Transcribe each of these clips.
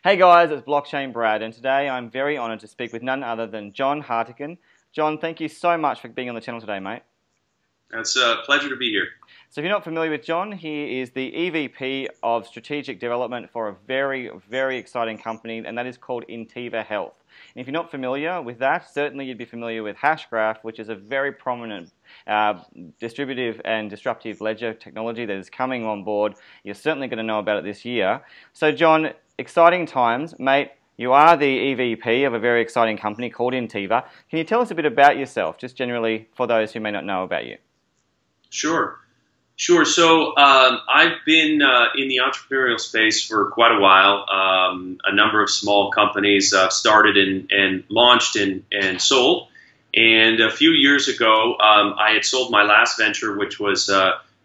Hey guys, it's Blockchain Brad, and today I'm very honoured to speak with none other than John Hartigan. John, thank you so much for being on the channel today, mate. It's a pleasure to be here. So if you're not familiar with John, he is the EVP of Strategic Development for a very, very exciting company, and that is called Intiva Health. And if you're not familiar with that, certainly you'd be familiar with Hashgraph, which is a very prominent distributive and disruptive ledger technology that is coming on board. You're certainly going to know about it this year. So John, exciting times, mate. You are the EVP of a very exciting company called Intiva. Can you tell us a bit about yourself, just generally for those who may not know about you? Sure. So I've been in the entrepreneurial space for quite a while. A number of small companies started and launched and sold. And a few years ago, I had sold my last venture, which was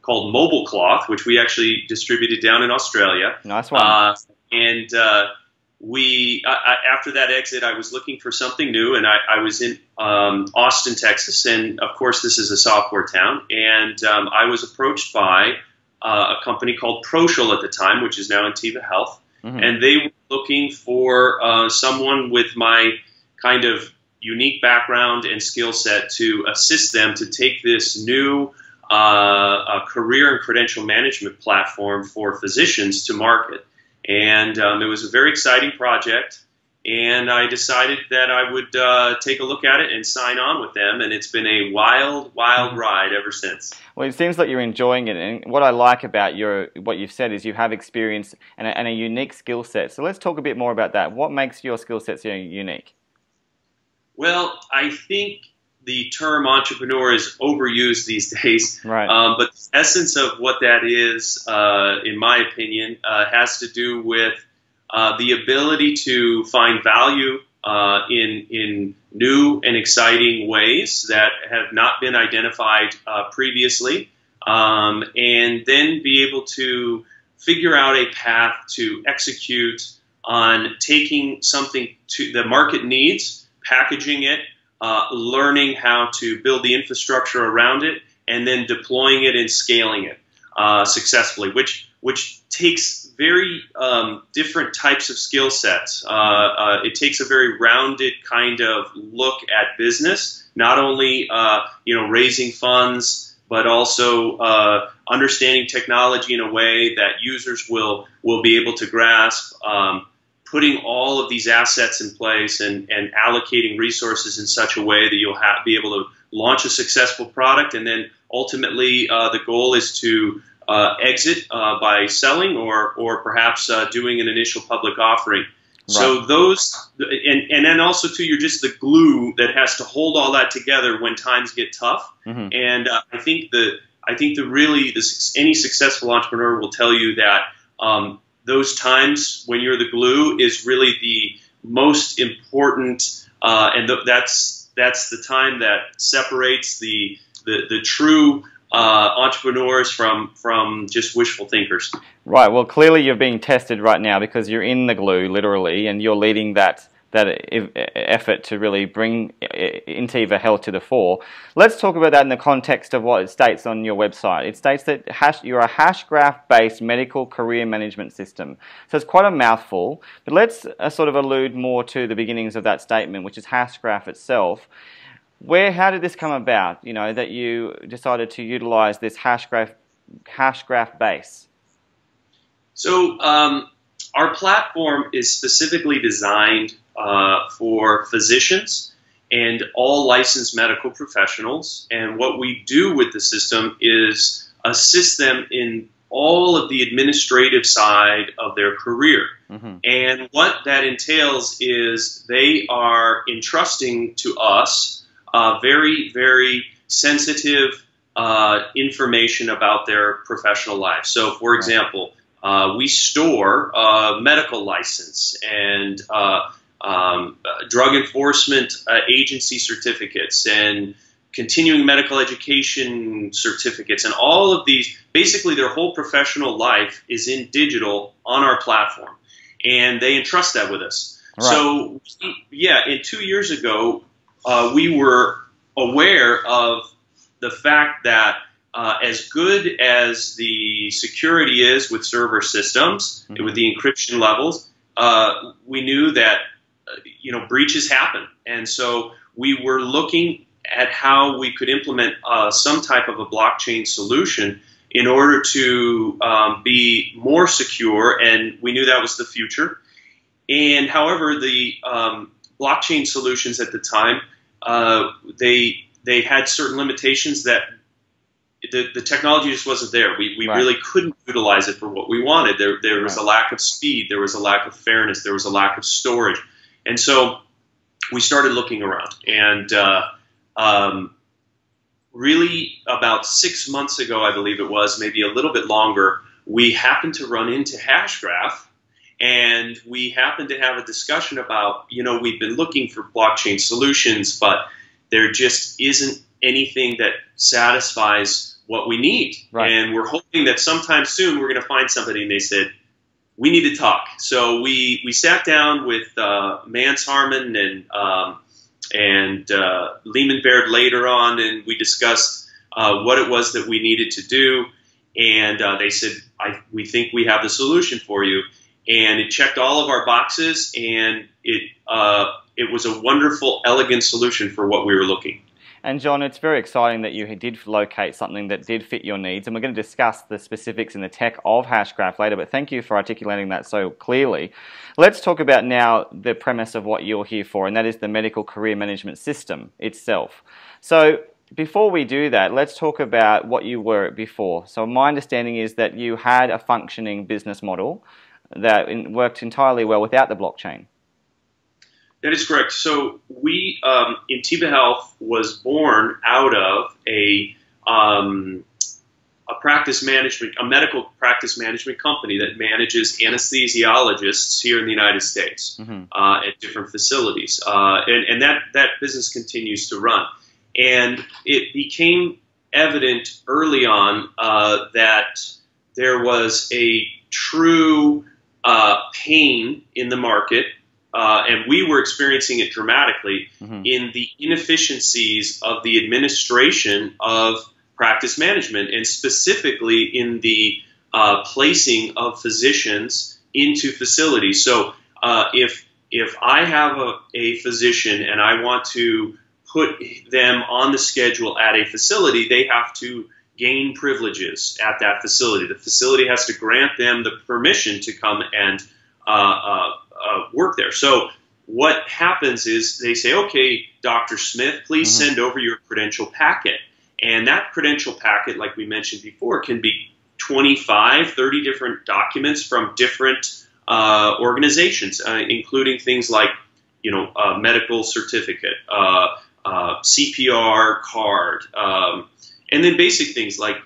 called Mobile Cloth, which we actually distributed down in Australia. Nice one. After that exit, I was looking for something new, and I was in Austin, Texas, and of course this is a software town, and I was approached by a company called Proshul at the time, which is now Intiva Health, and they were looking for someone with my kind of unique background and skill set to assist them to take this new career and credential management platform for physicians to market. And it was a very exciting project, and I decided that I would take a look at it and sign on with them, and it's been a wild, wild ride ever since. Well, it seems like you're enjoying it, and what I like about what you've said is you have experience and a unique skill set. So let's talk a bit more about that. What makes your skill sets unique? Well, I think the term entrepreneur is overused these days, right. But the essence of what that is, in my opinion, has to do with the ability to find value in new and exciting ways that have not been identified previously, and then be able to figure out a path to execute on taking something to the market needs, packaging it, learning how to build the infrastructure around it, and then deploying it and scaling it successfully, which takes very different types of skill sets. It takes a very rounded kind of look at business, not only raising funds, but also understanding technology in a way that users will be able to grasp. Putting all of these assets in place and allocating resources in such a way that you'll be able to launch a successful product, and then ultimately the goal is to exit by selling or perhaps doing an initial public offering. Right. So those, and then also too, you're just the glue that has to hold all that together when times get tough. And I think any successful entrepreneur will tell you that. Those times when you're the glue is really the most important, and that's the time that separates the true entrepreneurs from just wishful thinkers. Right. Well, clearly you're being tested right now because you're in the glue, literally, and you're leading that effort to really bring Intiva Health to the fore. Let's talk about that in the context of what it states on your website. It states that you're a Hashgraph-based medical career management system. So it's quite a mouthful, but let's sort of allude more to the beginnings of that statement, which is Hashgraph itself. How did this come about, that you decided to utilize this Hashgraph base? So our platform is specifically designed for physicians and all licensed medical professionals, and what we do with the system is assist them in all of the administrative side of their career. And what that entails is they are entrusting to us very, very sensitive information about their professional life. So, for example, we store medical license and drug enforcement agency certificates and continuing medical education certificates, and all of these, basically their whole professional life is in digital on our platform, and they entrust that with us. Right. So, and 2 years ago, we were aware of the fact that as good as the security is with server systems, with the encryption levels, we knew that breaches happen, and so we were looking at how we could implement some type of a blockchain solution in order to be more secure, and we knew that was the future. And however, the blockchain solutions at the time, they had certain limitations that the technology just wasn't there. We Right. really couldn't utilize it for what we wanted. There was a lack of speed. There was a lack of fairness. There was a lack of storage. And so we started looking around. And really about 6 months ago, I believe it was, maybe a little bit longer, we happened to run into Hashgraph. And we happened to have a discussion about, we've been looking for blockchain solutions, but there just isn't anything that satisfies what we need. Right. And we're hoping that sometime soon we're going to find somebody. And they said, we need to talk. So we sat down with Mance Harmon and Lehman Baird later on, and we discussed what it was that we needed to do. And they said, we think we have the solution for you. And it checked all of our boxes, and it was a wonderful, elegant solution for what we were looking. And John, it's very exciting that you did locate something that did fit your needs, and we're going to discuss the specifics in the tech of Hashgraph later, but thank you for articulating that so clearly. Let's talk about now the premise of what you're here for, and that is the medical career management system itself. So before we do that, let's talk about what you were before. So my understanding is that you had a functioning business model that worked entirely well without the blockchain. That is correct. So we, Intiva Health was born out of a medical practice management company that manages anesthesiologists here in the United States at different facilities, and that business continues to run. And it became evident early on that there was a true pain in the market, and we were experiencing it dramatically in the inefficiencies of the administration of practice management, and specifically in the placing of physicians into facilities. So if I have a physician and I want to put them on the schedule at a facility, they have to gain privileges at that facility. The facility has to grant them the permission to come and work there. So what happens is they say, okay, Dr. Smith, please send over your credential packet. And that credential packet, like we mentioned before, can be 25, 30 different documents from different organizations, including things like, a medical certificate, CPR card, and then basic things like,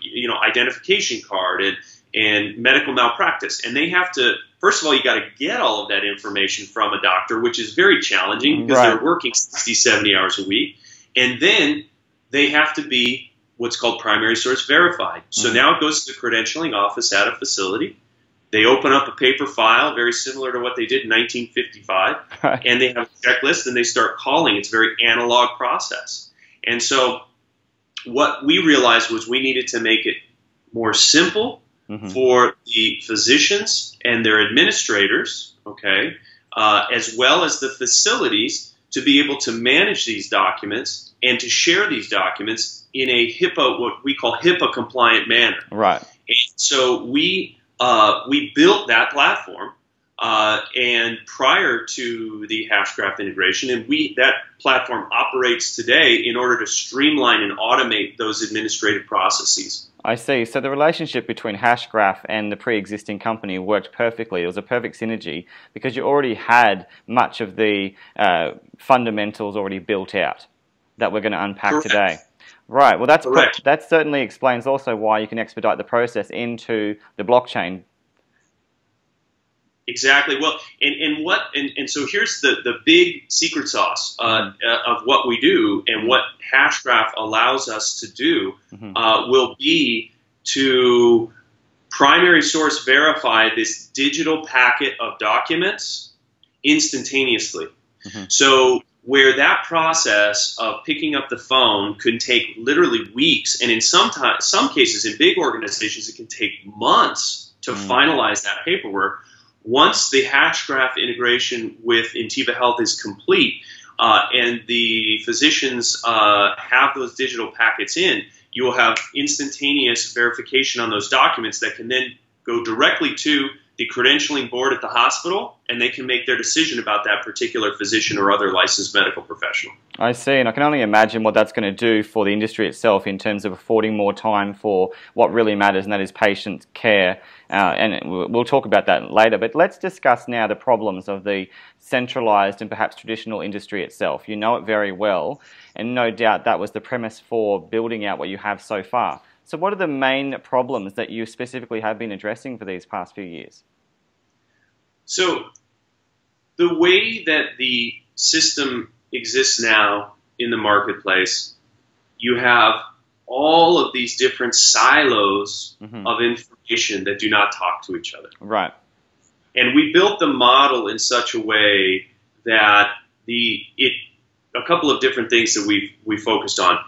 identification card and medical malpractice. And they have to, first of all, you got to get all of that information from a doctor, which is very challenging because they're working 60, 70 hours a week. And then they have to be what's called primary source verified. So now it goes to the credentialing office at a facility. They open up a paper file, very similar to what they did in 1955, and they have a checklist, and they start calling. It's a very analog process. And so what we realized was we needed to make it more simple for the physicians and their administrators, as well as the facilities, to be able to manage these documents and to share these documents in a HIPAA, what we call HIPAA compliant manner. Right. And so we built that platform, and prior to the Hashgraph integration, and that platform operates today in order to streamline and automate those administrative processes. I see. So the relationship between Hashgraph and the pre-existing company worked perfectly. It was a perfect synergy because you already had much of the fundamentals already built out that we're going to unpack today. Right. Well, that certainly explains also why you can expedite the process into the blockchain. Exactly. Well, and so here's the big secret sauce of what we do, and what Hashgraph allows us to do will be to primary source verify this digital packet of documents instantaneously. So where that process of picking up the phone could take literally weeks, and in some cases in big organizations it can take months to finalize that paperwork, Once the Hatchgraph integration with Intiva Health is complete and the physicians have those digital packets in, you will have instantaneous verification on those documents that can then go directly to the credentialing board at the hospital, and they can make their decision about that particular physician or other licensed medical professional. I see, and I can only imagine what that's going to do for the industry itself in terms of affording more time for what really matters, and that is patient care. And we'll talk about that later. But let's discuss now the problems of the centralized and perhaps traditional industry itself. You know it very well, and no doubt that was the premise for building out what you have so far. So what are the main problems that you specifically have been addressing for these past few years? So the way that the system exists now in the marketplace, you have all of these different silos of information that do not talk to each other. Right. And we built the model in such a way that a couple of different things that we focused on.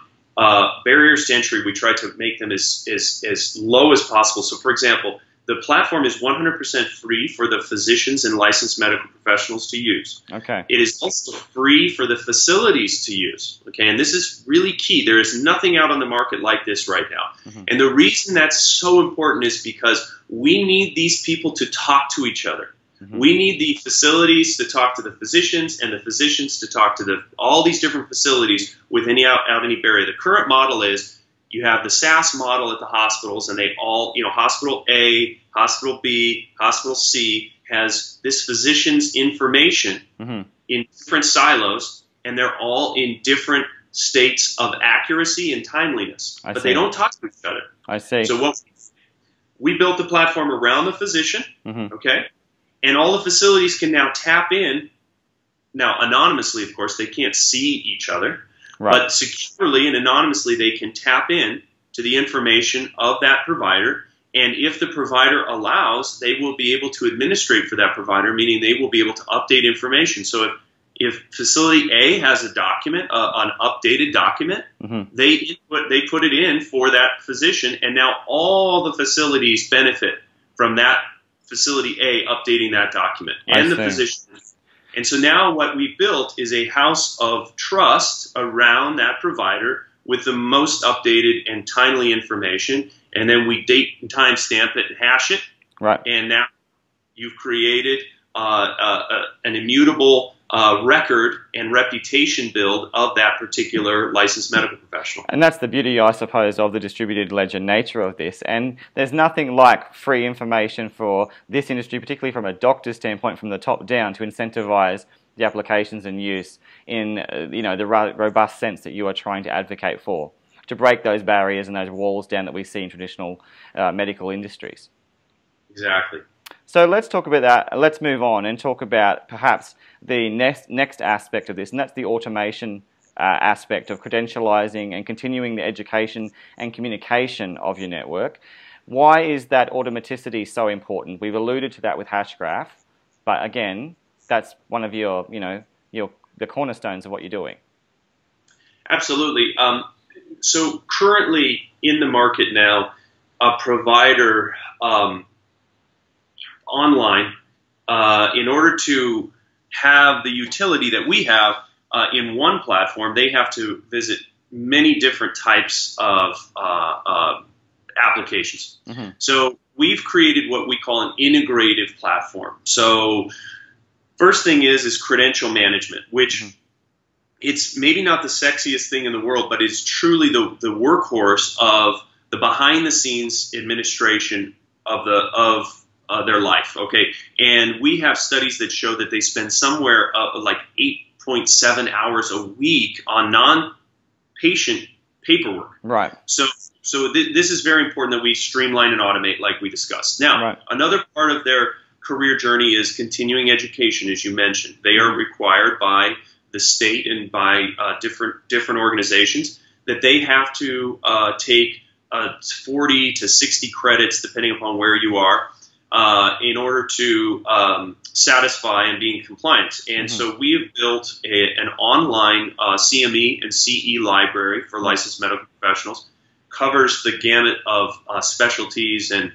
Barriers to entry, we tried to make them as low as possible. So, for example, the platform is 100% free for the physicians and licensed medical professionals to use. Okay. It is also free for the facilities to use. Okay, and this is really key. There is nothing out on the market like this right now. And the reason that's so important is because we need these people to talk to each other. We need the facilities to talk to the physicians and the physicians to talk to all these different facilities without any barrier. The current model is you have the SaaS model at the hospitals, and they all, hospital A, hospital B, hospital C has this physician's information in different silos, and they're all in different states of accuracy and timeliness. But they don't talk to each other. I see. So we built the platform around the physician, okay? And all the facilities can now tap in, now anonymously, of course, they can't see each other, but securely and anonymously they can tap in to the information of that provider. And if the provider allows, they will be able to administrate for that provider, meaning they will be able to update information. So if facility A has a document, an updated document, they put it in for that physician, and now all the facilities benefit from that facility A updating that document and the physician. And so now what we built is a house of trust around that provider with the most updated and timely information. And then we date and time stamp it and hash it. Right. And now you've created an immutable record and reputation build of that particular licensed medical professional. And that's the beauty, I suppose, of the distributed ledger nature of this. And there's nothing like free information for this industry, particularly from a doctor's standpoint, from the top down, to incentivize the applications and use in the robust sense that you are trying to advocate for, to break those barriers and those walls down that we see in traditional medical industries. Exactly. So let's talk about that. Let's move on and talk about perhaps the next aspect of this, and that's the automation aspect of credentializing and continuing the education and communication of your network. Why is that automaticity so important? We've alluded to that with Hatchgraph, but again, that's one of the cornerstones of what you're doing. Absolutely. So currently in the market now, a provider online, in order to have the utility that we have in one platform, they have to visit many different types of applications. So we've created what we call an integrative platform. So first thing is credential management, which it's maybe not the sexiest thing in the world, but it's truly the workhorse of the behind-the-scenes administration of their life. Okay, and we have studies that show that they spend somewhere like 8.7 hours a week on non-patient paperwork. Right. So this is very important that we streamline and automate, like we discussed. Now, another part of their career journey is continuing education, as you mentioned. They are required by the state and by different organizations that they have to take 40 to 60 credits, depending upon where you are, in order to satisfy and be in compliance. And so we have built an online CME and CE library for licensed medical professionals, covers the gamut of specialties and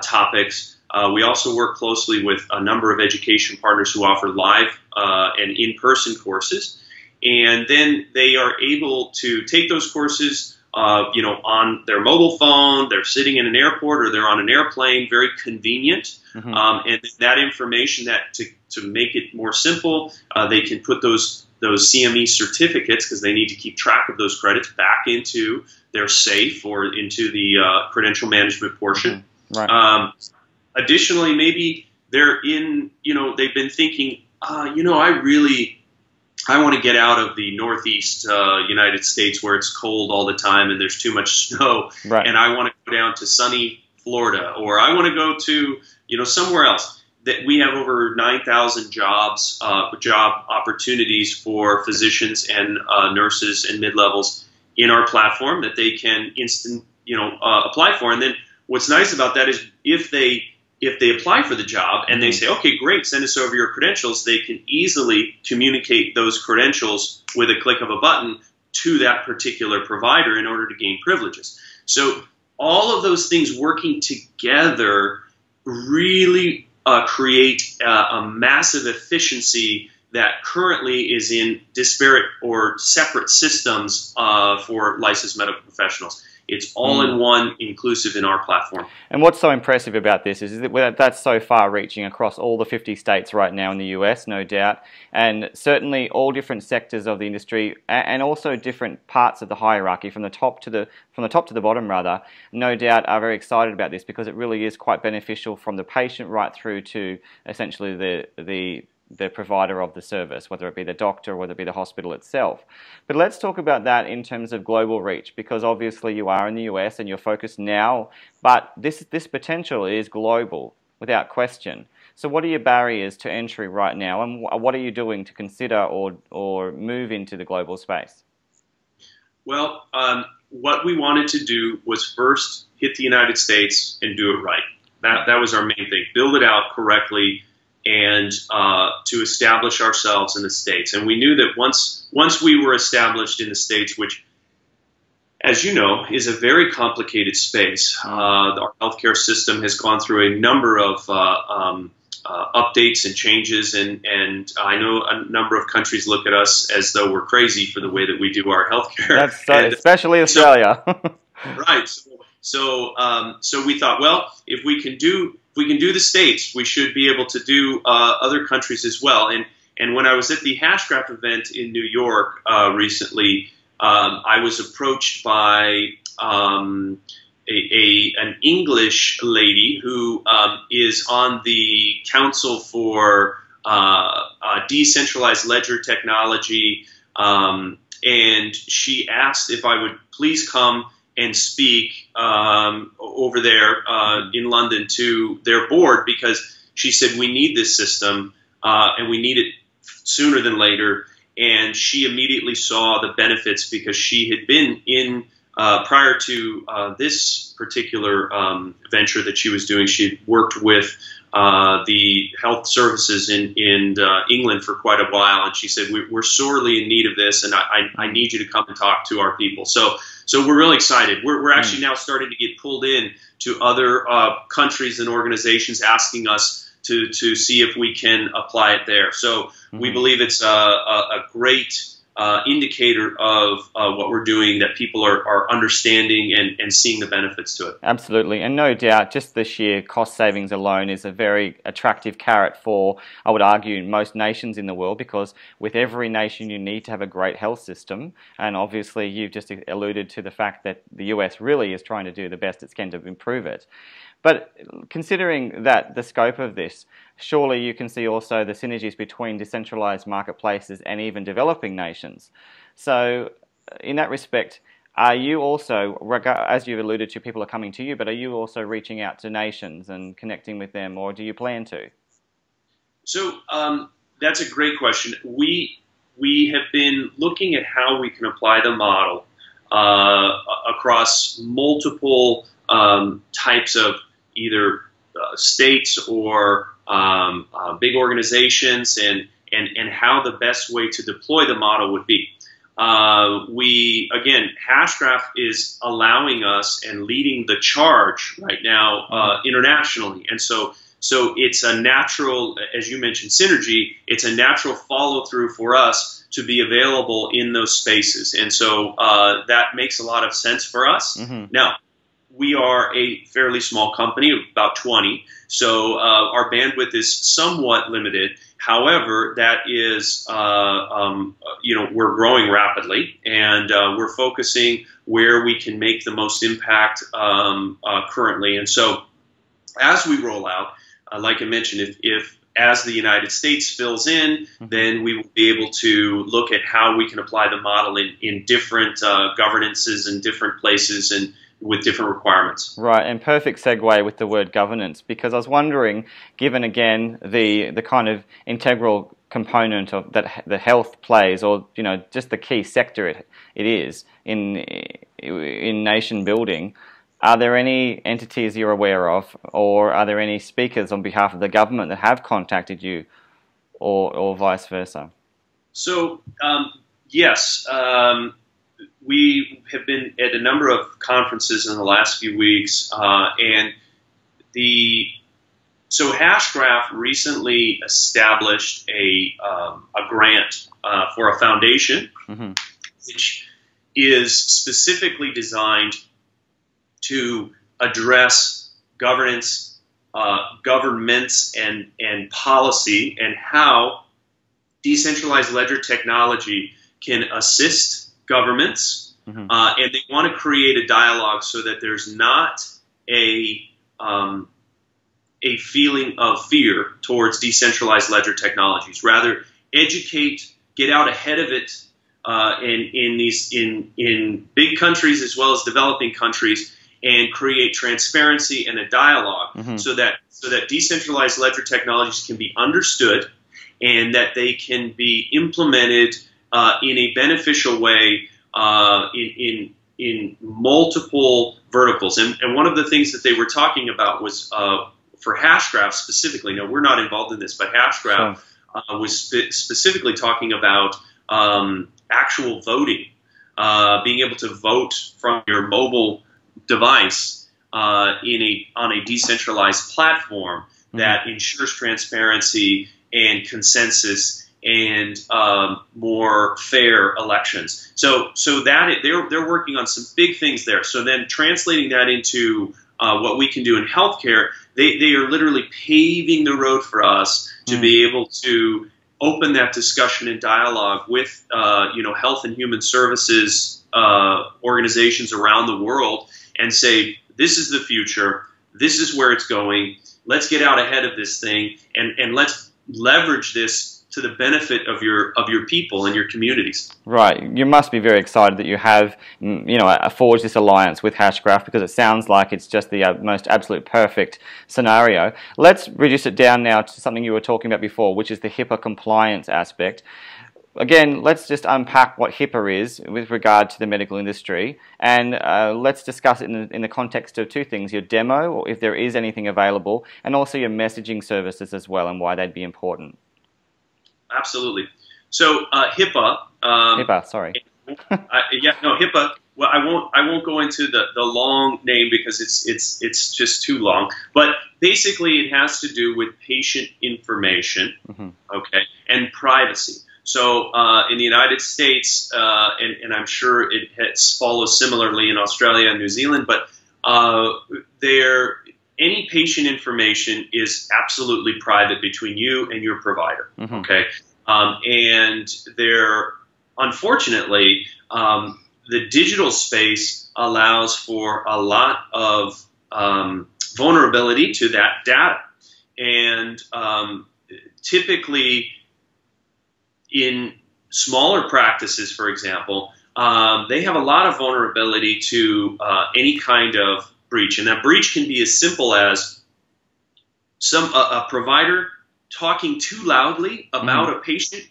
topics, We also work closely with a number of education partners who offer live and in-person courses. And then they are able to take those courses, on their mobile phone. They're sitting in an airport or they're on an airplane, very convenient. And that information, to make it more simple, they can put those CME certificates, because they need to keep track of those credits, back into their safe or into the credential management portion. Right. Additionally, maybe they've been thinking, I want to get out of the Northeast United States where it's cold all the time and there's too much snow, Right. and I want to go down to sunny Florida, or I want to go to somewhere else. That we have over 9,000 job opportunities for physicians and nurses and mid-levels in our platform that they can apply for. And then what's nice about that is if they apply for the job and they say, okay, great, send us over your credentials, they can easily communicate those credentials with a click of a button to that particular provider in order to gain privileges. So all of those things working together really create a massive efficiency that currently is in disparate or separate systems for licensed medical professionals. It's all in one, inclusive in our platform. And what's so impressive about this is that that's so far-reaching across all the 50 states right now in the US, no doubt, and certainly all different sectors of the industry, and also different parts of the hierarchy, from the top to the bottom, rather, no doubt are very excited about this, because it really is quite beneficial from the patient right through to essentially the provider of the service, whether it be the doctor or whether it be the hospital itself. But let's talk about that in terms of global reach, because obviously you are in the US and you're focused now, but this potential is global without question. So what are your barriers to entry right now, and what are you doing to consider or move into the global space? Well, what we wanted to do was first hit the United States and do it right. That was our main thing. Build it out correctly, and to establish ourselves in the States. And we knew that once we were established in the States, which, as you know, is a very complicated space. Our healthcare system has gone through a number of updates and changes, and I know a number of countries look at us as though we're crazy for the way that we do our healthcare. Especially Australia. Right. So we thought, well, if we can do the States, we should be able to do other countries as well. And when I was at the Hashgraph event in New York recently, I was approached by an English lady who is on the Council for Decentralized Ledger Technology, and she asked if I would please come and speak over there in London to their board, because she said we need this system and we need it sooner than later. And she immediately saw the benefits, because she had been in, prior to this particular venture that she was doing, she had worked with the health services in England for quite a while. And she said, we're sorely in need of this, and I need you to come and talk to our people. So we're really excited. We're actually now starting to get pulled in to other countries and organizations asking us to see if we can apply it there. So we believe it's a great indicator of what we're doing, that people are understanding and seeing the benefits to it. Absolutely, and no doubt just the sheer cost savings alone is a very attractive carrot for, I would argue, most nations in the world, because with every nation you need to have a great health system, and obviously you've just alluded to the fact that the US really is trying to do the best it can to improve it. But considering that the scope of this, surely you can see also the synergies between decentralized marketplaces and even developing nations. So in that respect, are you also, as you've alluded to, people are coming to you, but are you also reaching out to nations and connecting with them, or do you plan to? So that's a great question. We have been looking at how we can apply the model across multiple types of either states or big organizations, and how the best way to deploy the model would be. Hashgraph is allowing us and leading the charge right now internationally, and so it's a natural, as you mentioned, synergy. It's a natural follow through for us to be available in those spaces, and so that makes a lot of sense for us. Now, we are a fairly small company, about 20, so our bandwidth is somewhat limited. However, that is, we're growing rapidly, and we're focusing where we can make the most impact currently. And so, as we roll out, like I mentioned, if as the United States fills in, then we will be able to look at how we can apply the model in different governances in different places and with different requirements. Right, and perfect segue with the word governance, because I was wondering, given again the kind of integral component of that the health plays, or just the key sector it is in nation building, are there any entities you're aware of, or are there any speakers on behalf of the government that have contacted you, or vice versa? So yes. We have been at a number of conferences in the last few weeks, and so Hashgraph recently established a grant for a foundation, which is specifically designed to address governance, governments, and policy, and how decentralized ledger technology can assist governments, and they want to create a dialogue so that there's not a feeling of fear towards decentralized ledger technologies. Rather, educate, get out ahead of it in big countries as well as developing countries, and create transparency and a dialogue so that decentralized ledger technologies can be understood and that they can be implemented in a beneficial way in multiple verticals. And one of the things that they were talking about was for Hashgraph specifically. Now, we're not involved in this, but Hashgraph was specifically talking about actual voting, being able to vote from your mobile device on a decentralized platform that ensures transparency and consensus and more fair elections. So that they're working on some big things there. So then translating that into what we can do in healthcare, they are literally paving the road for us to be able to open that discussion and dialogue with health and human services organizations around the world and say, this is the future, this is where it's going, let's get out ahead of this thing, and let's leverage this to the benefit of your people and your communities. Right. You must be very excited that you have, forged this alliance with Hashgraph, because it sounds like it's just the most absolute perfect scenario. Let's reduce it down now to something you were talking about before, which is the HIPAA compliance aspect. Again, let's just unpack what HIPAA is with regard to the medical industry, and let's discuss it in the context of two things: your demo, or if there is anything available, and also your messaging services as well, and why they'd be important. Absolutely. So HIPAA. HIPAA. Sorry. HIPAA. Well, I won't go into the long name because it's just too long. But basically, it has to do with patient information, okay, and privacy. So in the United States, and I'm sure it follows similarly in Australia and New Zealand, but any patient information is absolutely private between you and your provider, okay? And unfortunately, the digital space allows for a lot of vulnerability to that data. And typically in smaller practices, for example, they have a lot of vulnerability to any kind of breach. And that breach can be as simple as a provider talking too loudly about a patient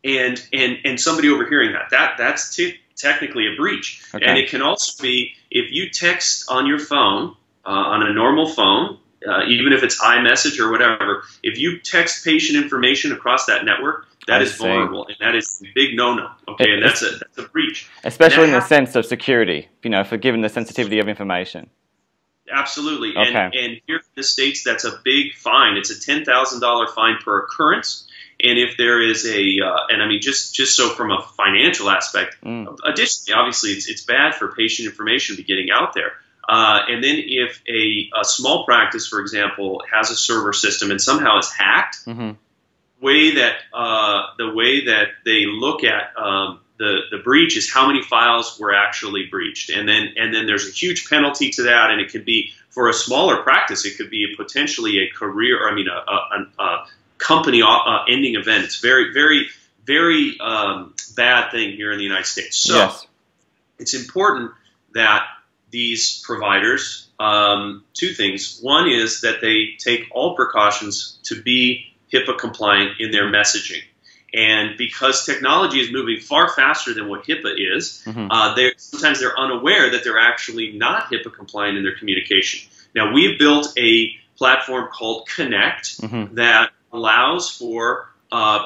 and somebody overhearing that. That's technically a breach. Okay. And it can also be if you text on your phone, on a normal phone, even if it's iMessage or whatever, if you text patient information across that network, that is vulnerable, and that is a big no-no. Okay, and that's a breach. Especially in the sense of security, for given the sensitivity of information. Absolutely. Okay. And here in the States, that's a big fine. It's a $10,000 fine per occurrence. And if there is and I mean, just so from a financial aspect, additionally, obviously, it's bad for patient information to be getting out there. And then if a small practice, for example, has a server system and somehow is hacked, the way that they look at the breach is how many files were actually breached, and then there's a huge penalty to that, and it could be, for a smaller practice, it could be potentially a career, or I mean a company ending event. It's very, very, very bad thing here in the United States. So yes. It's important that these providers, two things. One is that they take all precautions to be HIPAA compliant in their messaging. And because technology is moving far faster than what HIPAA is, sometimes they're unaware that they're actually not HIPAA compliant in their communication. Now, we've built a platform called Connect that allows for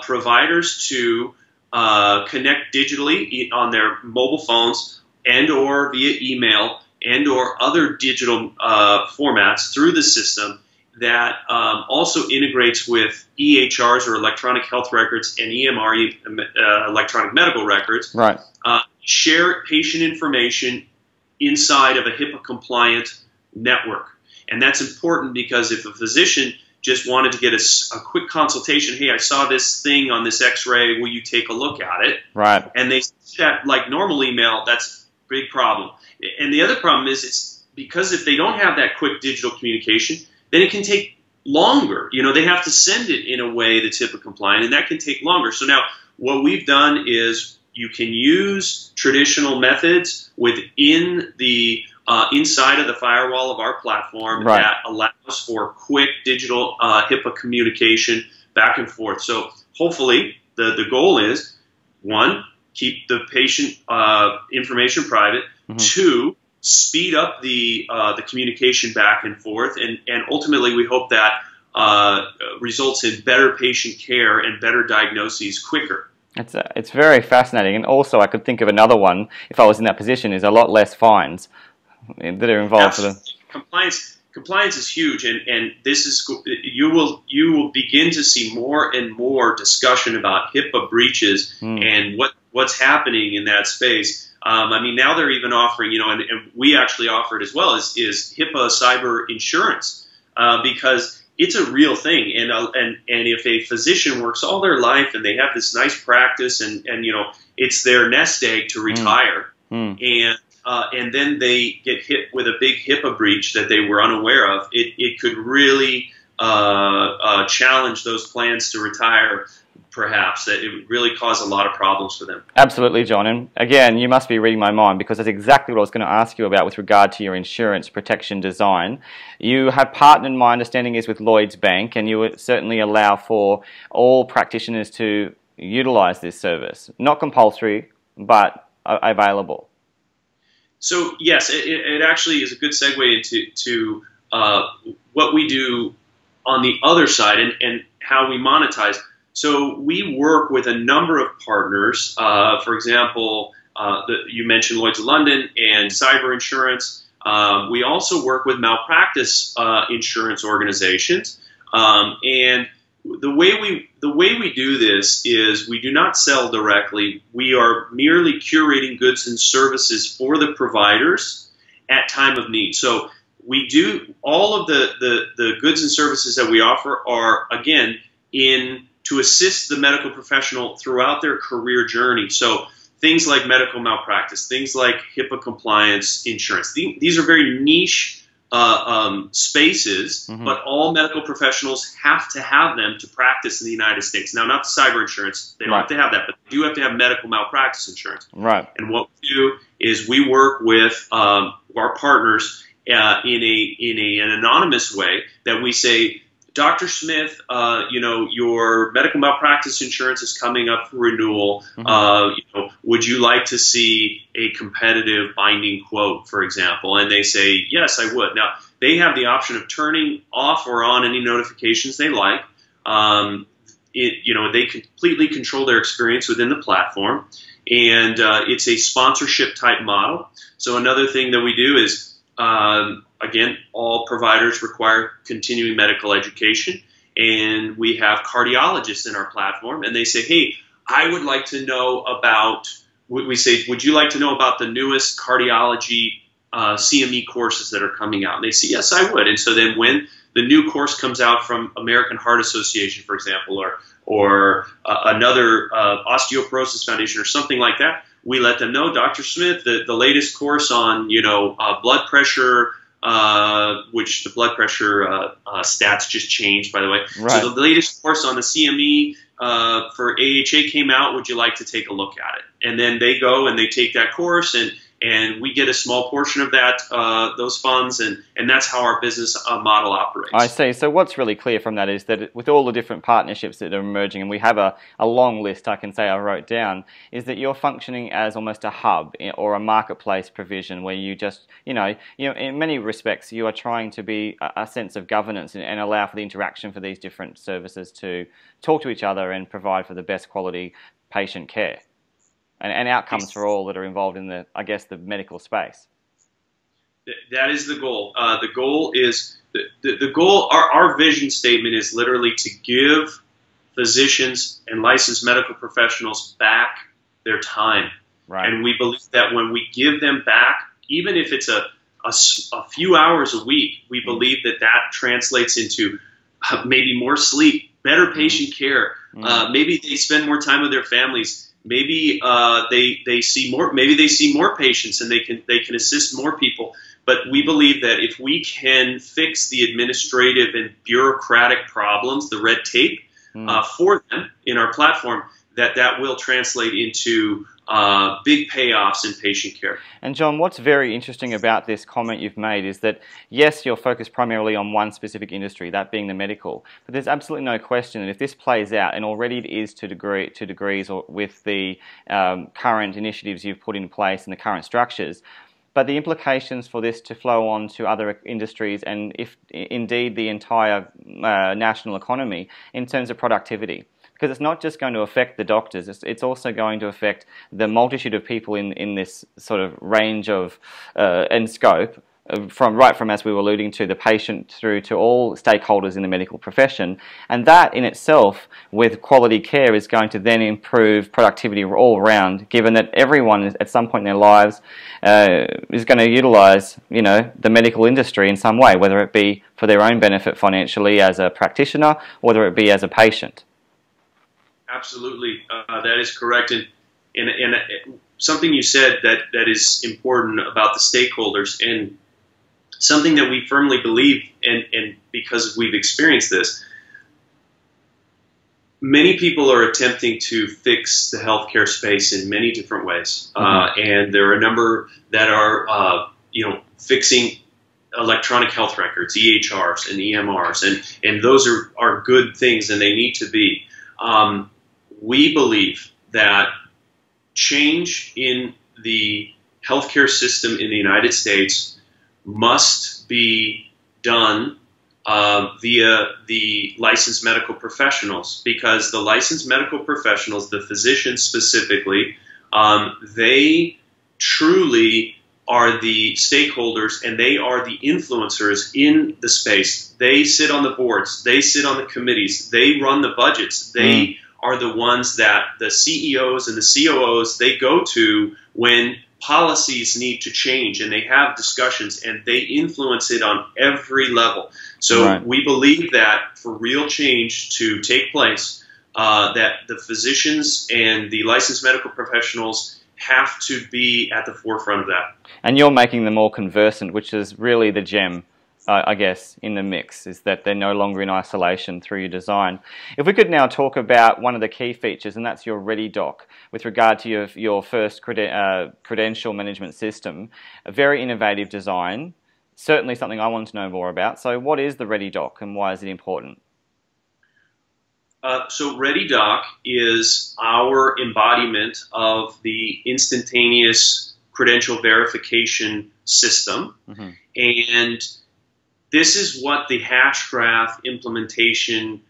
providers to connect digitally on their mobile phones and or via email and or other digital formats through the system that also integrates with EHRs, or electronic health records, and EMR, electronic medical records. Right. Share patient information inside of a HIPAA-compliant network. And that's important because if a physician just wanted to get a quick consultation, hey, I saw this thing on this x-ray, will you take a look at it? Right. And they see that like normal email, that's a big problem. And the other problem is it's because if they don't have that quick digital communication, then it can take longer. They have to send it in a way that's HIPAA compliant, and that can take longer. So now what we've done is you can use traditional methods within the inside of the firewall of our platform that allows for quick digital HIPAA communication back and forth. So hopefully the goal is, one, keep the patient information private, two, speed up the communication back and forth, and ultimately we hope that results in better patient care and better diagnoses quicker. It's very fascinating, and also I could think of another one, if I was in that position, is a lot less fines that are involved. For the Compliance is huge, and this is you will begin to see more and more discussion about HIPAA breaches and what's happening in that space. I mean, now they're even offering, and we actually offer it as well, is HIPAA cyber insurance, because it's a real thing. And if a physician works all their life and they have this nice practice and it's their nest egg to retire, and then they get hit with a big HIPAA breach that they were unaware of, it could really challenge those plans to retire. Perhaps that it would really cause a lot of problems for them. Absolutely, John. And again, you must be reading my mind, because that's exactly what I was going to ask you about with regard to your insurance protection design. You have partnered, my understanding is, with Lloyds Bank, and you would certainly allow for all practitioners to utilize this service. Not compulsory, but available. So yes, it actually is a good segue into what we do on the other side and how we monetize. So we work with a number of partners. For example, you mentioned Lloyd's of London and cyber insurance. We also work with malpractice insurance organizations. And the way we do this is we do not sell directly. We are merely curating goods and services for the providers at time of need. So we do all of the goods and services that we offer are, again, to assist the medical professional throughout their career journey. So things like medical malpractice, things like HIPAA compliance insurance. These are very niche spaces, but all medical professionals have to have them to practice in the United States. Now, not the cyber insurance. They don't have to have that, but they do have to have medical malpractice insurance. Right. And what we do is we work with our partners in an anonymous way that we say, Dr. Smith, your medical malpractice insurance is coming up for renewal. Would you like to see a competitive binding quote, for example? And they say, yes, I would. Now, they have the option of turning off or on any notifications they like. They completely control their experience within the platform, and it's a sponsorship type model. So another thing that we do is, again, all providers require continuing medical education, and we have cardiologists in our platform, and they say, hey, I would like to know about, we say, would you like to know about the newest cardiology CME courses that are coming out? And they say, yes, I would. And so then when the new course comes out from American Heart Association, for example, or another osteoporosis foundation or something like that, we let them know, Dr. Smith, the latest course on, blood pressure, which the blood pressure stats just changed, by the way. Right. So the latest course on the CME for AHA came out. Would you like to take a look at it? And then they go and they take that course, and we get a small portion of that, those funds, and that's how our business model operates. I see. So what's really clear from that is that with all the different partnerships that are emerging, and we have a long list I can say I wrote down, is that you're functioning as almost a hub or a marketplace provision where you just, in many respects, you are trying to be a sense of governance and allow for the interaction for these different services to talk to each other and provide for the best quality patient care and outcomes for all that are involved in the medical space. That is the goal. The goal is the goal. Our vision statement is literally to give physicians and licensed medical professionals back their time. Right. And we believe that when we give them back, even if it's a few hours a week, we believe that translates into maybe more sleep, better patient care. Maybe they spend more time with their families. Maybe they see more. Maybe they see more patients, and they can assist more people. But we believe that if we can fix the administrative and bureaucratic problems, the red tape, for them in our platform, that will translate into big payoffs in patient care. And John, what's very interesting about this comment you've made is that, yes, you're focused primarily on one specific industry, that being the medical, but there's absolutely no question that if this plays out, and already it is to degrees or with the current initiatives you've put in place and the current structures, but the implications for this to flow on to other industries and if indeed the entire national economy in terms of productivity. Because it's not just going to affect the doctors, it's also going to affect the multitude of people in this sort of range of and scope, from as we were alluding to, the patient through to all stakeholders in the medical profession. And that in itself, with quality care, is going to then improve productivity all around, given that everyone at some point in their lives is going to utilise, the medical industry in some way, whether it be for their own benefit financially as a practitioner, or whether it be as a patient. Absolutely, that is correct, and something you said that is important about the stakeholders, and something that we firmly believe, and because we've experienced this, many people are attempting to fix the healthcare space in many different ways, and there are a number that are, fixing electronic health records, EHRs and EMRs, and those are good things, and they need to be. We believe that change in the healthcare system in the United States must be done via the licensed medical professionals, because the licensed medical professionals, the physicians specifically, they truly are the stakeholders and they are the influencers in the space. They sit on the boards, they sit on the committees, they run the budgets, they are the ones that the CEOs and the COOs, they go to when policies need to change, and they have discussions, and they influence it on every level. So we believe that for real change to take place, that the physicians and the licensed medical professionals have to be at the forefront of that. And you're making them more conversant, which is really the gem, I guess, in the mix, is that they're no longer in isolation through your design. If we could now talk about one of the key features, and that's your ReadyDoc, with regard to your first credential management system. A very innovative design, certainly something I want to know more about. So what is the ReadyDoc and why is it important? So ReadyDoc is our embodiment of the instantaneous credential verification system. And this is what the Hashgraph implementation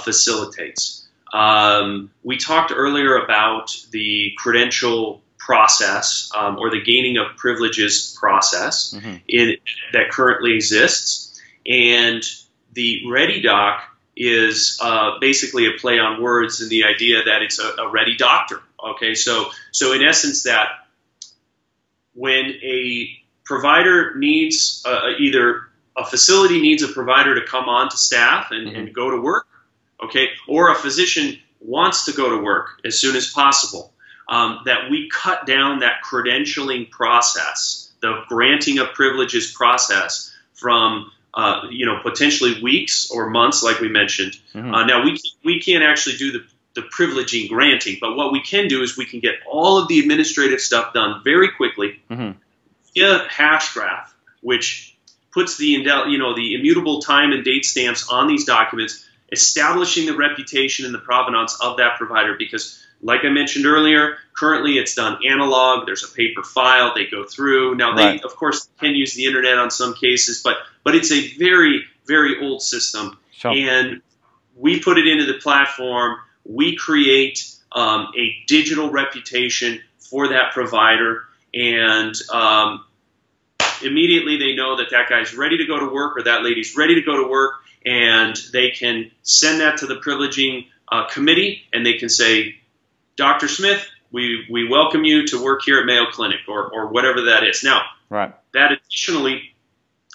facilitates. We talked earlier about the credential process or the gaining of privileges process that currently exists, and the ReadyDoc is basically a play on words and the idea that it's a ready doctor. Okay, so in essence, that when a provider needs either a facility needs a provider to come on to staff and go to work, okay, or a physician wants to go to work as soon as possible, that we cut down that credentialing process, the granting of privileges process, from potentially weeks or months, like we mentioned. Now we can't actually do the privileging granting, but what we can do is we can get all of the administrative stuff done very quickly via Hashgraph, which puts the immutable time and date stamps on these documents, establishing the reputation and the provenance of that provider. Because, like I mentioned earlier, currently it's done analog. There's a paper file they go through. Now they, of course, can use the internet on some cases, but it's a very, very old system. Sure. And we put it into the platform. We create a digital reputation for that provider, and immediately they know that that guy's ready to go to work or that lady's ready to go to work, and they can send that to the privileging committee, and they can say, Dr. Smith, we welcome you to work here at Mayo Clinic, or whatever that is. Now, that additionally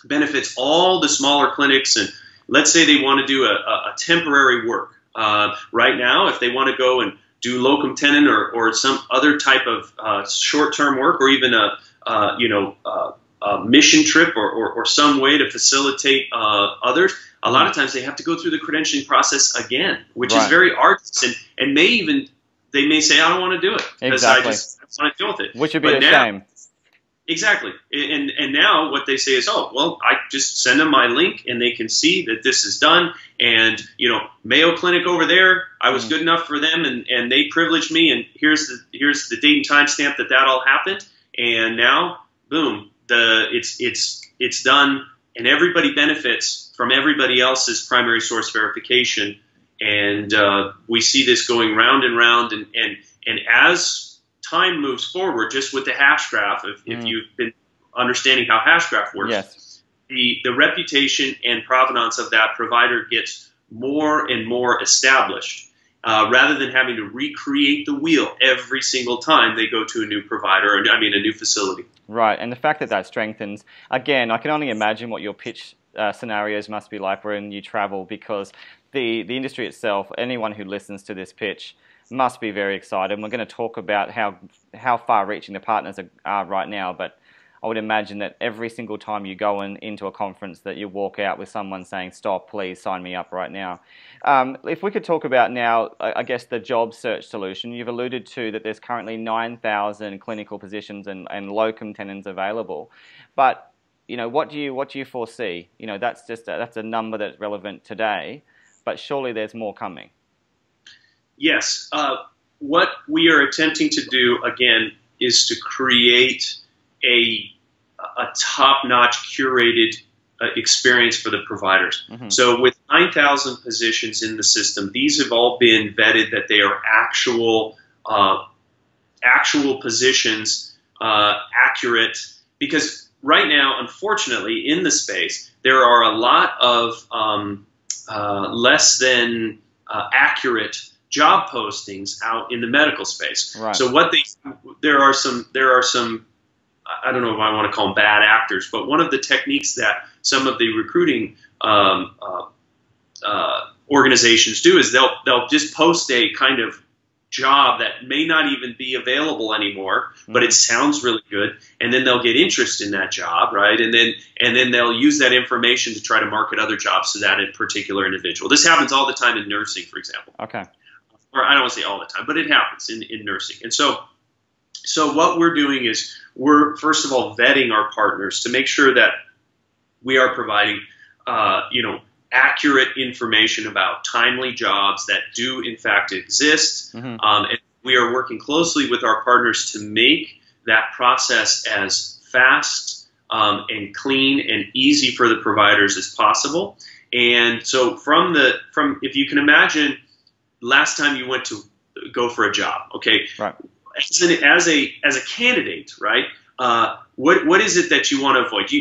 benefits all the smaller clinics, and let's say they want to do a temporary work. Right now, if they want to go and do locum tenens or some other type of short-term work, or even a mission trip or some way to facilitate others, a lot of times they have to go through the credentialing process again, which is very arduous, and they may say, I don't want to do it because I just want to deal with it. Which would be a shame. Exactly. And now what they say is, oh, well, I just send them my link and they can see that this is done. And, Mayo Clinic over there, I was good enough for them and they privileged me. And here's the date and time stamp that all happened. And now, boom, it's done, and everybody benefits from everybody else's primary source verification. And we see this going round and round. And as time moves forward, just with the Hashgraph, if you've been understanding how Hashgraph works, the reputation and provenance of that provider gets more and more established, rather than having to recreate the wheel every single time they go to a new provider, a new facility. Right, and the fact that strengthens, again, I can only imagine what your pitch scenarios must be like when you travel, because the industry itself, anyone who listens to this pitch, must be very excited. And we're going to talk about how far-reaching the partners are right now, but I would imagine that every single time you go into a conference that you walk out with someone saying, stop, please sign me up right now. If we could talk about now, I guess, the job search solution. You've alluded to that there's currently 9,000 clinical positions and locum tenens available. But, what do you foresee? That's a number that's relevant today, but surely there's more coming. Yes. What we are attempting to do, again, is to create a top-notch curated experience for the providers. So with 9,000 positions in the system, these have all been vetted that they are actual positions, accurate, because right now, unfortunately, in the space, there are a lot of less than accurate job postings out in the medical space. Right. So there are some I don't know if I want to call them bad actors, but one of the techniques that some of the recruiting organizations do is they'll just post a kind of job that may not even be available anymore, but it sounds really good, and then they'll get interest in that job, right? And then they'll use that information to try to market other jobs to that particular individual. This happens all the time in nursing, for example. Okay. Or I don't want to say all the time, but it happens in nursing. And so what we're doing is we're, first of all, vetting our partners to make sure that we are providing, accurate information about timely jobs that do, in fact, exist. And we are working closely with our partners to make that process as fast and clean and easy for the providers as possible. And so if you can imagine last time you went to go for a job, okay, right. As a candidate, right? What is it that you want to avoid?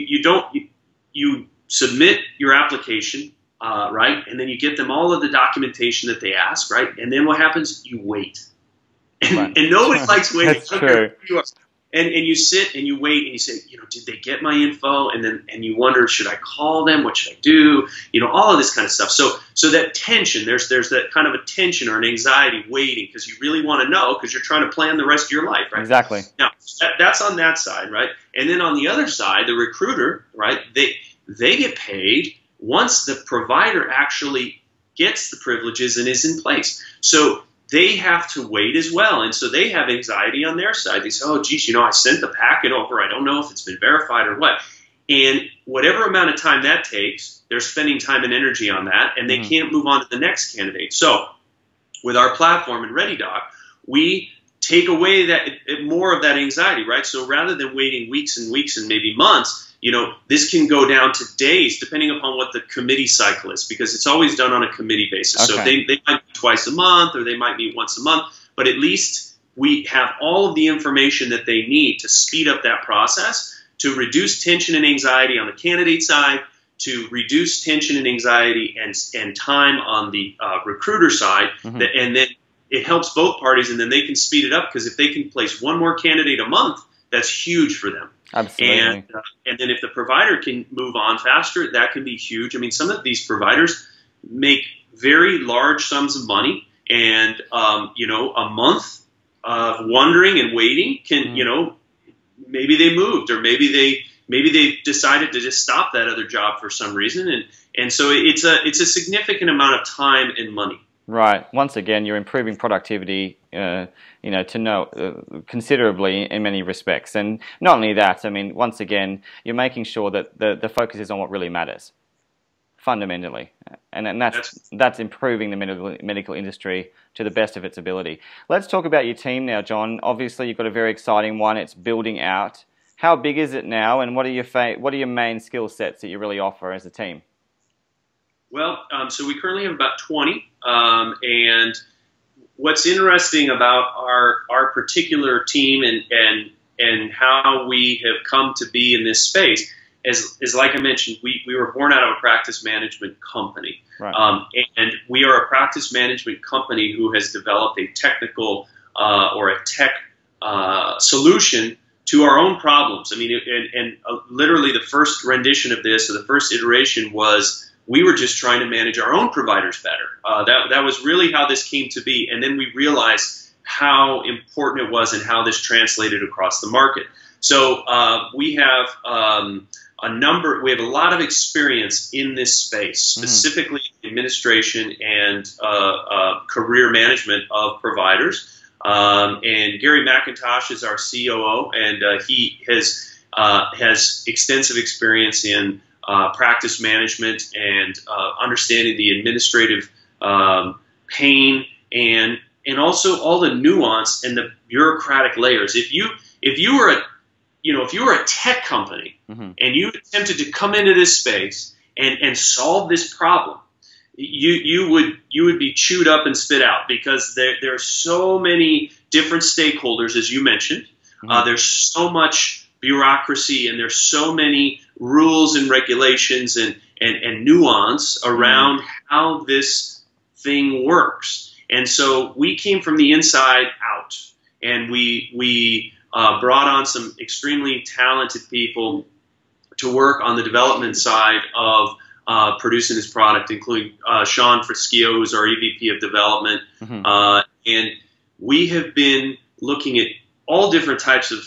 You submit your application, right, and then you get them all of the documentation that they ask, right, and then what happens? You wait, and nobody likes waiting. That's true. And you sit and you wait and you say, did they get my info? And you wonder, should I call them? What should I do? All of this kind of stuff. So that tension, there's that kind of a tension or an anxiety waiting because you really want to know because you're trying to plan the rest of your life, right? Exactly. Now, that's on that side, right? And then on the other side, the recruiter, right, they get paid once the provider actually gets the privileges and is in place. So they have to wait as well. And so they have anxiety on their side. They say, oh, geez, I sent the packet over. I don't know if it's been verified or what. And whatever amount of time that takes, they're spending time and energy on that, and they can't move on to the next candidate. So with our platform in ReadyDoc, we take away more of that anxiety, right? So rather than waiting weeks and weeks and maybe months, this can go down to days, depending upon what the committee cycle is, because it's always done on a committee basis. Okay. So they might meet twice a month or they might meet once a month, but at least we have all of the information that they need to speed up that process, to reduce tension and anxiety on the candidate side, to reduce tension and anxiety and time on the recruiter side, and then it helps both parties, and then they can speed it up, because if they can place one more candidate a month, that's huge for them. Absolutely. And then if the provider can move on faster, that can be huge. I mean, some of these providers make very large sums of money, and a month of wondering and waiting can, maybe they moved, or maybe they decided to just stop that other job for some reason, and so it's a significant amount of time and money. Right. Once again, you're improving productivity, considerably in many respects. And not only that, I mean, once again, you're making sure that the focus is on what really matters, fundamentally. And that's improving the medical industry to the best of its ability. Let's talk about your team now, John. Obviously, you've got a very exciting one. It's building out. How big is it now, and what are your main skill sets that you really offer as a team? Well, so we currently have about 20, and what's interesting about our particular team and how we have come to be in this space is like I mentioned, we were born out of a practice management company, right. And we are a practice management company who has developed a technical or a tech solution to our own problems. I mean, and literally the first rendition of this, or the first iteration, was we were just trying to manage our own providers better. That was really how this came to be. And then we realized how important it was and how this translated across the market. So we have we have a lot of experience in this space, specifically administration and career management of providers. And Gary McIntosh is our COO, and he has extensive experience in practice management and understanding the administrative pain and also all the nuance and the bureaucratic layers. If you were a tech company and you attempted to come into this space and solve this problem, you would be chewed up and spit out, because there are so many different stakeholders, as you mentioned. There's so much bureaucracy, and there's so many rules and regulations and nuance around how this thing works. And so we came from the inside out, and we brought on some extremely talented people to work on the development side of producing this product, including Sean Frischio, who's our EVP of development. And we have been looking at all different types of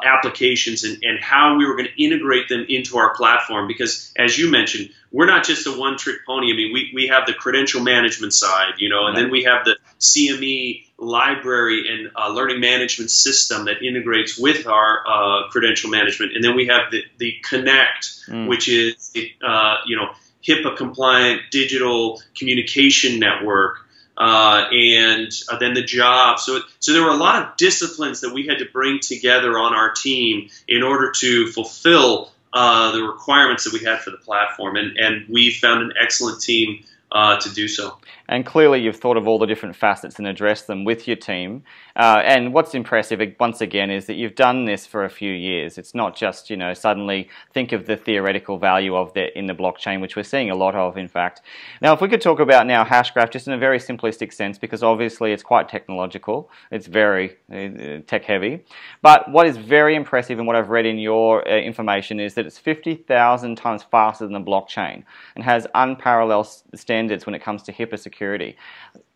applications and how we were going to integrate them into our platform, because, as you mentioned, we're not just a one-trick pony. I mean, we have the credential management side, and then we have the CME library and learning management system that integrates with our credential management, and then we have the Connect, which is HIPAA-compliant digital communication network. and then the job. So there were a lot of disciplines that we had to bring together on our team in order to fulfill the requirements that we had for the platform, and we found an excellent team to do so. And clearly you've thought of all the different facets and addressed them with your team. And what's impressive, once again, is that you've done this for a few years. It's not just, suddenly think of the theoretical value of in the blockchain, which we're seeing a lot of, in fact. Now, if we could talk about now Hashgraph just in a very simplistic sense, because obviously it's quite technological. It's very tech-heavy. But what is very impressive and what I've read in your information is that it's 50,000 times faster than the blockchain and has unparalleled standards when it comes to HIPAA security.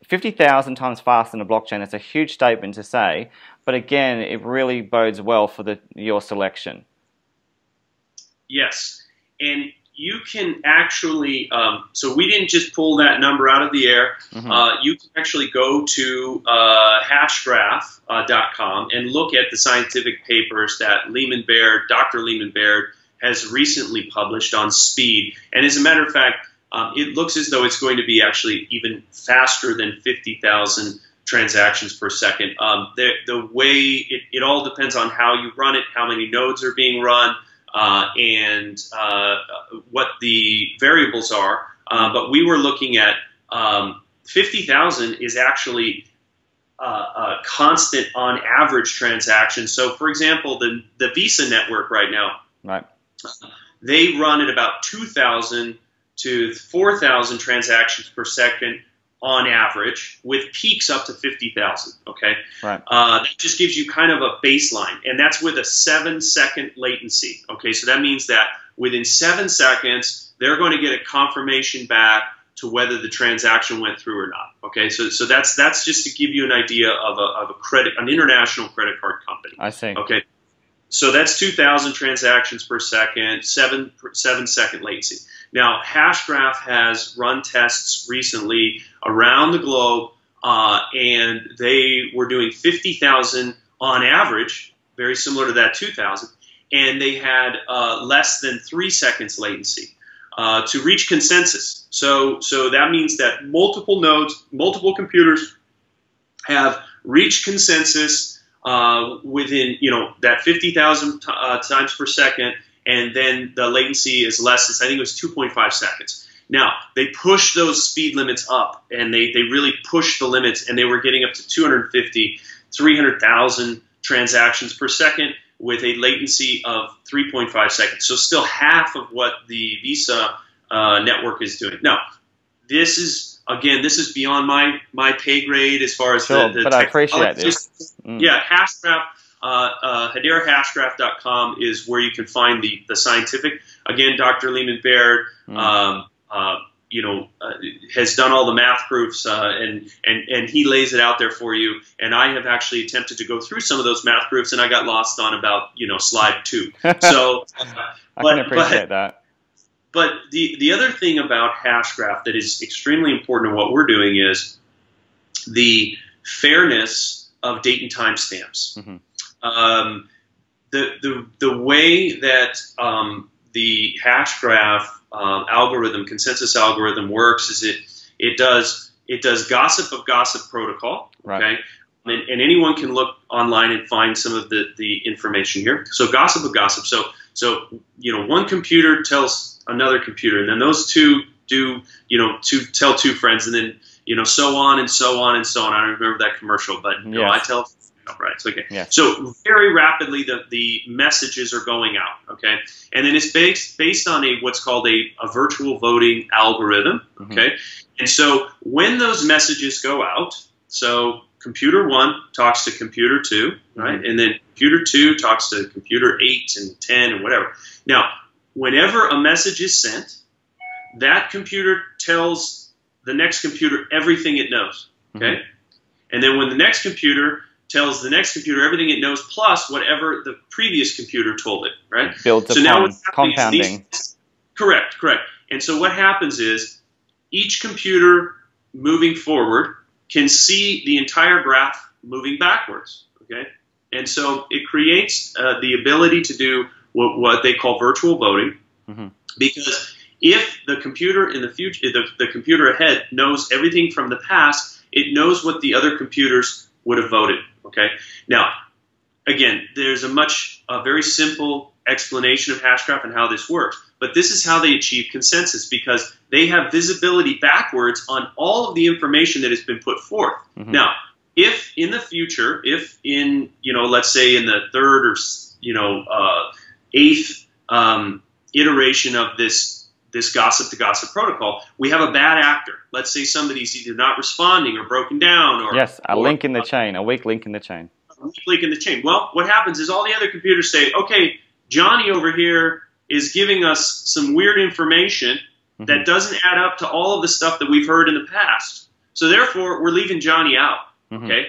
50,000 times faster than a blockchain, that's a huge statement to say, but again, it really bodes well for your selection. Yes, and you can actually, so we didn't just pull that number out of the air. Mm-hmm. You can actually go to hashgraph.com and look at the scientific papers that Dr. Lehman Baird has recently published on speed. And as a matter of fact, it looks as though it's going to be actually even faster than 50,000 transactions per second. The way it all depends on how you run it, how many nodes are being run, and what the variables are. But we were looking at 50,000 is actually a constant on average transaction. So, for example, the Visa network right now, right, they run at about 2,000 to 4,000 transactions per second on average, with peaks up to 50,000. Okay, right. That just gives you kind of a baseline, and that's with a 7-second latency. Okay, so that means that within 7 seconds, they're going to get a confirmation back to whether the transaction went through or not. Okay, so that's just to give you an idea of an international credit card company. I see. Okay. So that's 2,000 transactions per second, 7-second latency. Now, Hashgraph has run tests recently around the globe, and they were doing 50,000 on average, very similar to that 2,000, and they had less than 3 seconds latency to reach consensus. So that means that multiple nodes, multiple computers have reached consensus within, that 50,000 times per second, and then the latency is less. I think it was 2.5 seconds. Now, they pushed those speed limits up, and they really pushed the limits, and they were getting up to 250, 300,000 transactions per second with a latency of 3.5 seconds. So still half of what the Visa network is doing. Now, this is beyond my pay grade as far as sure, the but I appreciate this. Yeah, Hashgraph, HederaHashgraph.com is where you can find the scientific. Again, Dr. Lehman Baird, has done all the math proofs, and he lays it out there for you. And I have actually attempted to go through some of those math proofs, and I got lost on about slide 2. So I can appreciate that. But the other thing about Hashgraph that is extremely important in what we're doing is the fairness of date and time stamps. Mm-hmm. The way that the Hashgraph consensus algorithm works is it does gossip of gossip protocol. Right. Okay. And anyone can look online and find some of the information here. So gossip of gossip. So one computer tells another computer, and then those two tell two friends, and then so on and so on and so on. I don't remember that commercial, but yes. I tell. Right. It's okay. Yes. So very rapidly the messages are going out. Okay. And then it's based on what's called a virtual voting algorithm. Okay. Mm-hmm. And so when those messages go out, so computer 1 talks to computer 2, right? Mm-hmm. And then computer 2 talks to computer 8 and 10 and whatever. Now, whenever a message is sent, that computer tells the next computer everything it knows. Okay. Mm-hmm. And then when the next computer tells the next computer everything it knows plus whatever the previous computer told it, right? Builds so now what's compounding. Correct. And so what happens is each computer moving forward can see the entire graph moving backwards, okay? And so it creates the ability to do what they call virtual voting, mm-hmm. because if the computer in the future, the computer ahead knows everything from the past, it knows what the other computers would have voted. Okay. Now, again, there's a very simple explanation of Hashgraph and how this works. But this is how they achieve consensus, because they have visibility backwards on all of the information that has been put forth. Mm-hmm. Now, if in the future, if in, let's say in the third or, eighth iteration of this gossip to gossip protocol, we have a bad actor. Let's say somebody's either not responding or broken down, or yes, a link in the chain, a weak link in the chain. A weak link in the chain. Well, what happens is all the other computers say, okay, Johnny over here is giving us some weird information that doesn't add up to all of the stuff that we've heard in the past. So therefore, we're leaving Johnny out. Okay.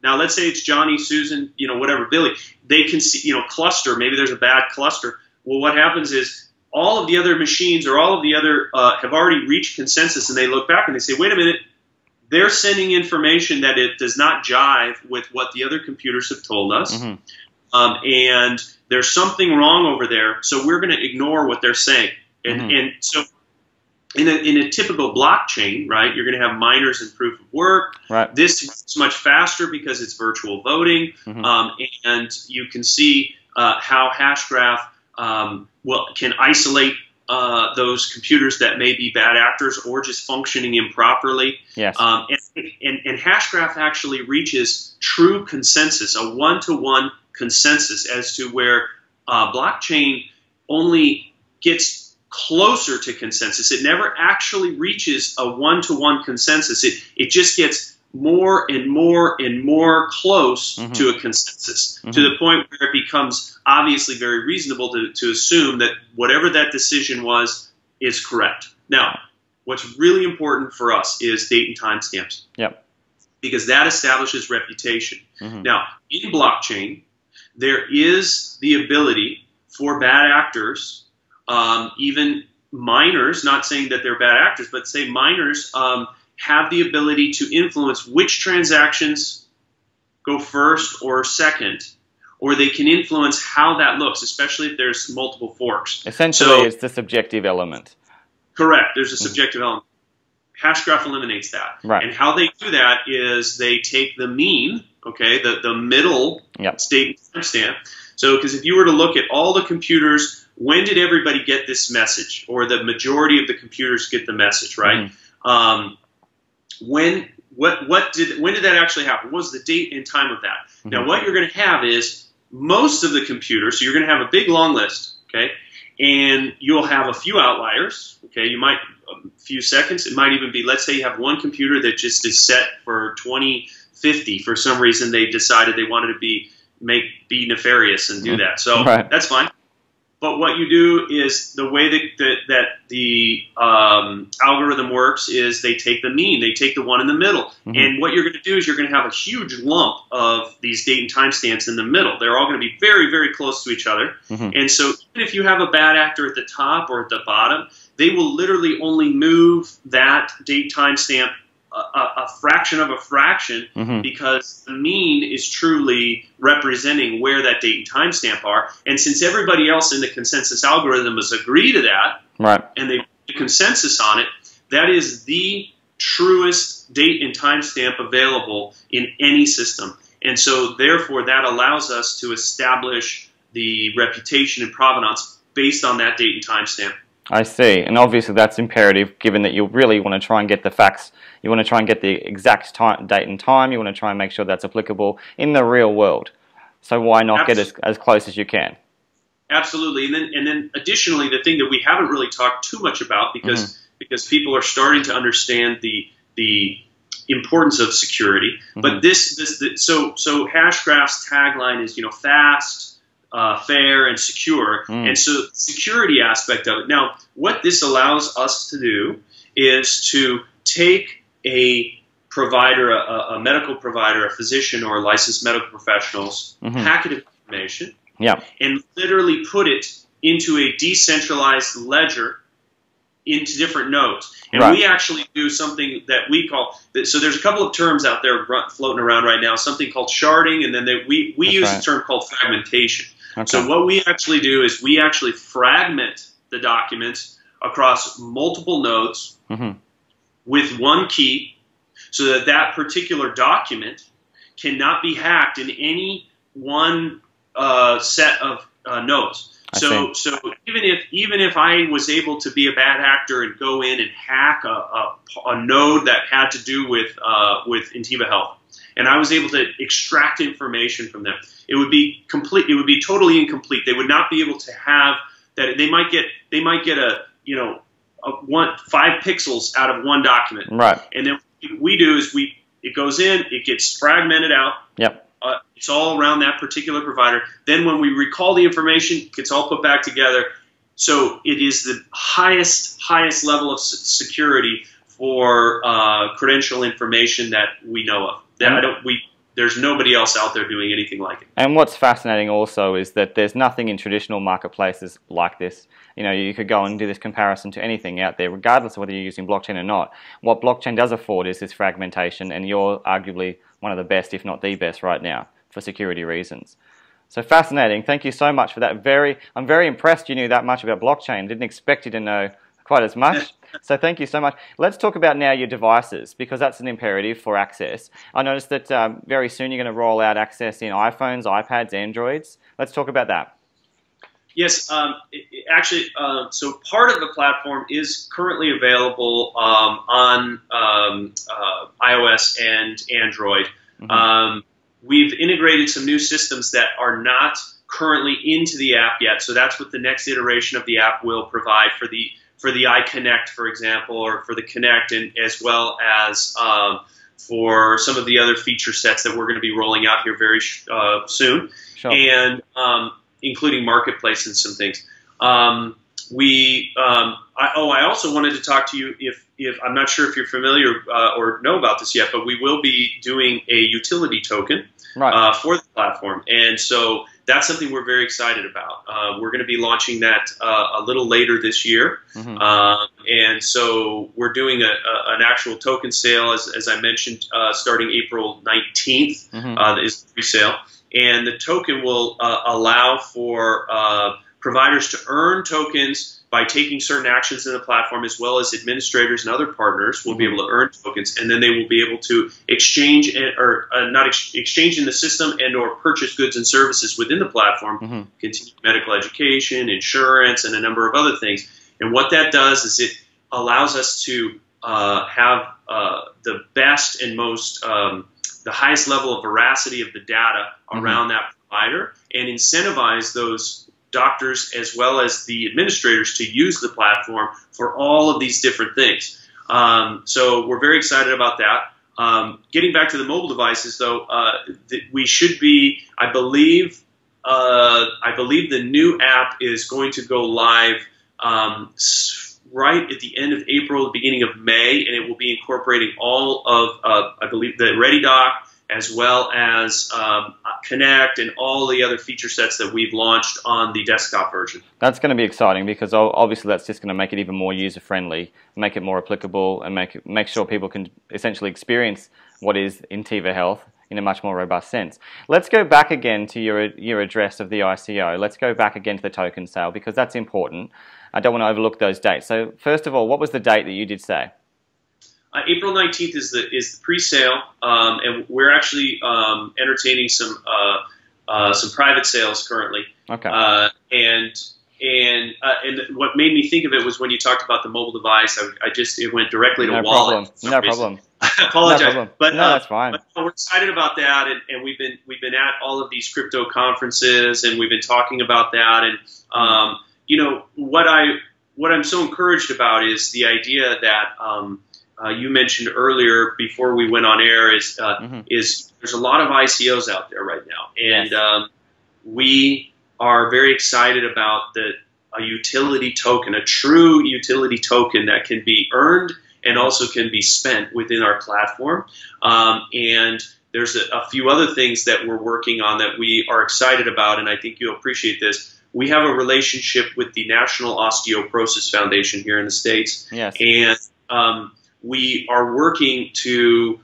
Now let's say it's Johnny, Susan, whatever, Billy. They can see, cluster. Maybe there's a bad cluster. Well, what happens is all of the other machines or all of the other have already reached consensus, and they look back and they say, wait a minute, they're sending information that it does not jive with what the other computers have told us. And there's something wrong over there, so we're going to ignore what they're saying. And so in a typical blockchain, right, you're going to have miners and proof of work. Right. This is much faster because it's virtual voting. And you can see how Hashgraph can isolate those computers that may be bad actors or just functioning improperly. Yes. And Hashgraph actually reaches true consensus, a one-to-one consensus, as to where blockchain only gets closer to consensus. It never actually reaches a one-to-one consensus. It just gets more and more and more close to a consensus, to the point where it becomes obviously very reasonable to assume that whatever that decision was is correct. Now, what's really important for us is date and time stamps. Yep. Because that establishes reputation. Now, in blockchain, there is the ability for bad actors, even miners, not saying that they're bad actors, but say miners have the ability to influence which transactions go first or second, or they can influence how that looks, especially if there's multiple forks. Essentially, it's the subjective element. Correct. There's a subjective element. Hashgraph eliminates that. Right. And how they do that is they take the mean, okay, the middle state timestamp. So, because if you were to look at all the computers, when did everybody get this message, or the majority of the computers get the message, right? When did that actually happen? What was the date and time of that? Now, what you're going to have is most of the computers. So you're going to have a big long list, okay, and you'll have a few outliers, okay. You might a few seconds. It might even be, let's say you have one computer that just is set for 2050 for some reason. They decided they wanted to be nefarious and do that. So that's fine. But what you do is the way that the algorithm works is they take the mean, they take the one in the middle. And what you're going to do is you're going to have a huge lump of these date and time stamps in the middle. They're all going to be very, very close to each other. And so even if you have a bad actor at the top or at the bottom, they will literally only move that date time stamp a fraction of a fraction, because the mean is truly representing where that date and time stamp are. And since everybody else in the consensus algorithm has agreed to that, and they put consensus on it, that is the truest date and time stamp available in any system. And so therefore that allows us to establish the reputation and provenance based on that date and time stamp. I see, and obviously that's imperative, given that you really want to try and get the facts. You want to try and get the exact date and time. You want to try and make sure that's applicable in the real world. So why not get as close as you can? Absolutely, and then additionally, the thing that we haven't really talked too much about, because people are starting to understand the importance of security. But so Hashgraph's tagline is fast, fair, and secure. And so the security aspect of it. Now, what this allows us to do is to take a provider, a medical provider, a physician, or a licensed medical professional's packet of information, and literally put it into a decentralized ledger into different nodes. And we actually do something that we call, so there's a couple of terms out there floating around right now, something called sharding, and then we use a term called fragmentation. So what we actually do is we actually fragment the documents across multiple nodes with one key, so that that particular document cannot be hacked in any one set of nodes. So even if I was able to be a bad actor and go in and hack a node that had to do with Intiva Health, and I was able to extract information from them, it would be complete. It would be totally incomplete. They would not be able to have that. They might get a 5 pixels out of one document, right? And then what we do is it goes in, it gets fragmented out. Yep. It's all around that particular provider. Then when we recall the information, it gets all put back together. So it is the highest level of security for credential information that we know of. There's nobody else out there doing anything like it. And what's fascinating also is that there's nothing in traditional marketplaces like this. You know, you could go and do this comparison to anything out there, regardless of whether you're using blockchain or not. What blockchain does afford is this fragmentation, and you're arguably one of the best, if not the best, right now for security reasons. So fascinating. Thank you so much for that. I'm very impressed you knew that much about blockchain. Didn't expect you to know quite as much. So thank you so much. Let's talk about now your devices, because that's an imperative for access. I noticed that very soon you're going to roll out access in iPhones, iPads, Androids. Let's talk about that. Yes, actually, so part of the platform is currently available on iOS and Android. Mm-hmm. We've integrated some new systems that are not currently into the app yet, so that's what the next iteration of the app will provide for the iConnect, for example, or for the Connect, and as well as for some of the other feature sets that we're going to be rolling out here very soon, sure. And including Marketplace and some things. I also wanted to talk to you if I'm not sure if you're familiar or know about this yet, but we will be doing a utility token for the platform, and so that's something we're very excited about. We're going to be launching that a little later this year, mm-hmm. And so we're doing an actual token sale, as I mentioned, starting April 19th mm-hmm. Is the pre-sale, and the token will allow for providers to earn tokens by taking certain actions in the platform, as well as administrators and other partners will be able to earn tokens, and then they will be able to exchange exchange in the system and or purchase goods and services within the platform, mm-hmm. continue medical education, insurance, and a number of other things. And what that does is it allows us to have the best and most the highest level of veracity of the data around mm-hmm. that provider, and incentivize those doctors as well as the administrators to use the platform for all of these different things. So we're very excited about that. Getting back to the mobile devices, though, we should be, I believe the new app is going to go live right at the end of April, the beginning of May, and it will be incorporating all of, I believe, the ReadyDoc, as well as Connect and all the other feature sets that we've launched on the desktop version. That's going to be exciting, because obviously that's just going to make it even more user-friendly, make it more applicable, and make sure people can essentially experience what is Intiva Health in a much more robust sense. Let's go back again to your address of the ICO. Let's go back again to the token sale, because that's important. I don't want to overlook those dates. So first of all, what was the date that you did say? April 19th is the pre-sale, and we're actually entertaining some private sales currently. Okay. And what made me think of it was when you talked about the mobile device. It went directly to wallet. No problem. I apologize, no problem. But no, that's fine. But we're excited about that, and we've been at all of these crypto conferences, and we've been talking about that. And what I'm so encouraged about is the idea that you mentioned earlier before we went on air is there's a lot of ICOs out there right now, and yes. We are very excited about a utility token, a true utility token that can be earned and also can be spent within our platform. And there's a few other things that we're working on that we are excited about, and I think you'll appreciate this. We have a relationship with the National Osteoporosis Foundation here in the States, yes. And we are working to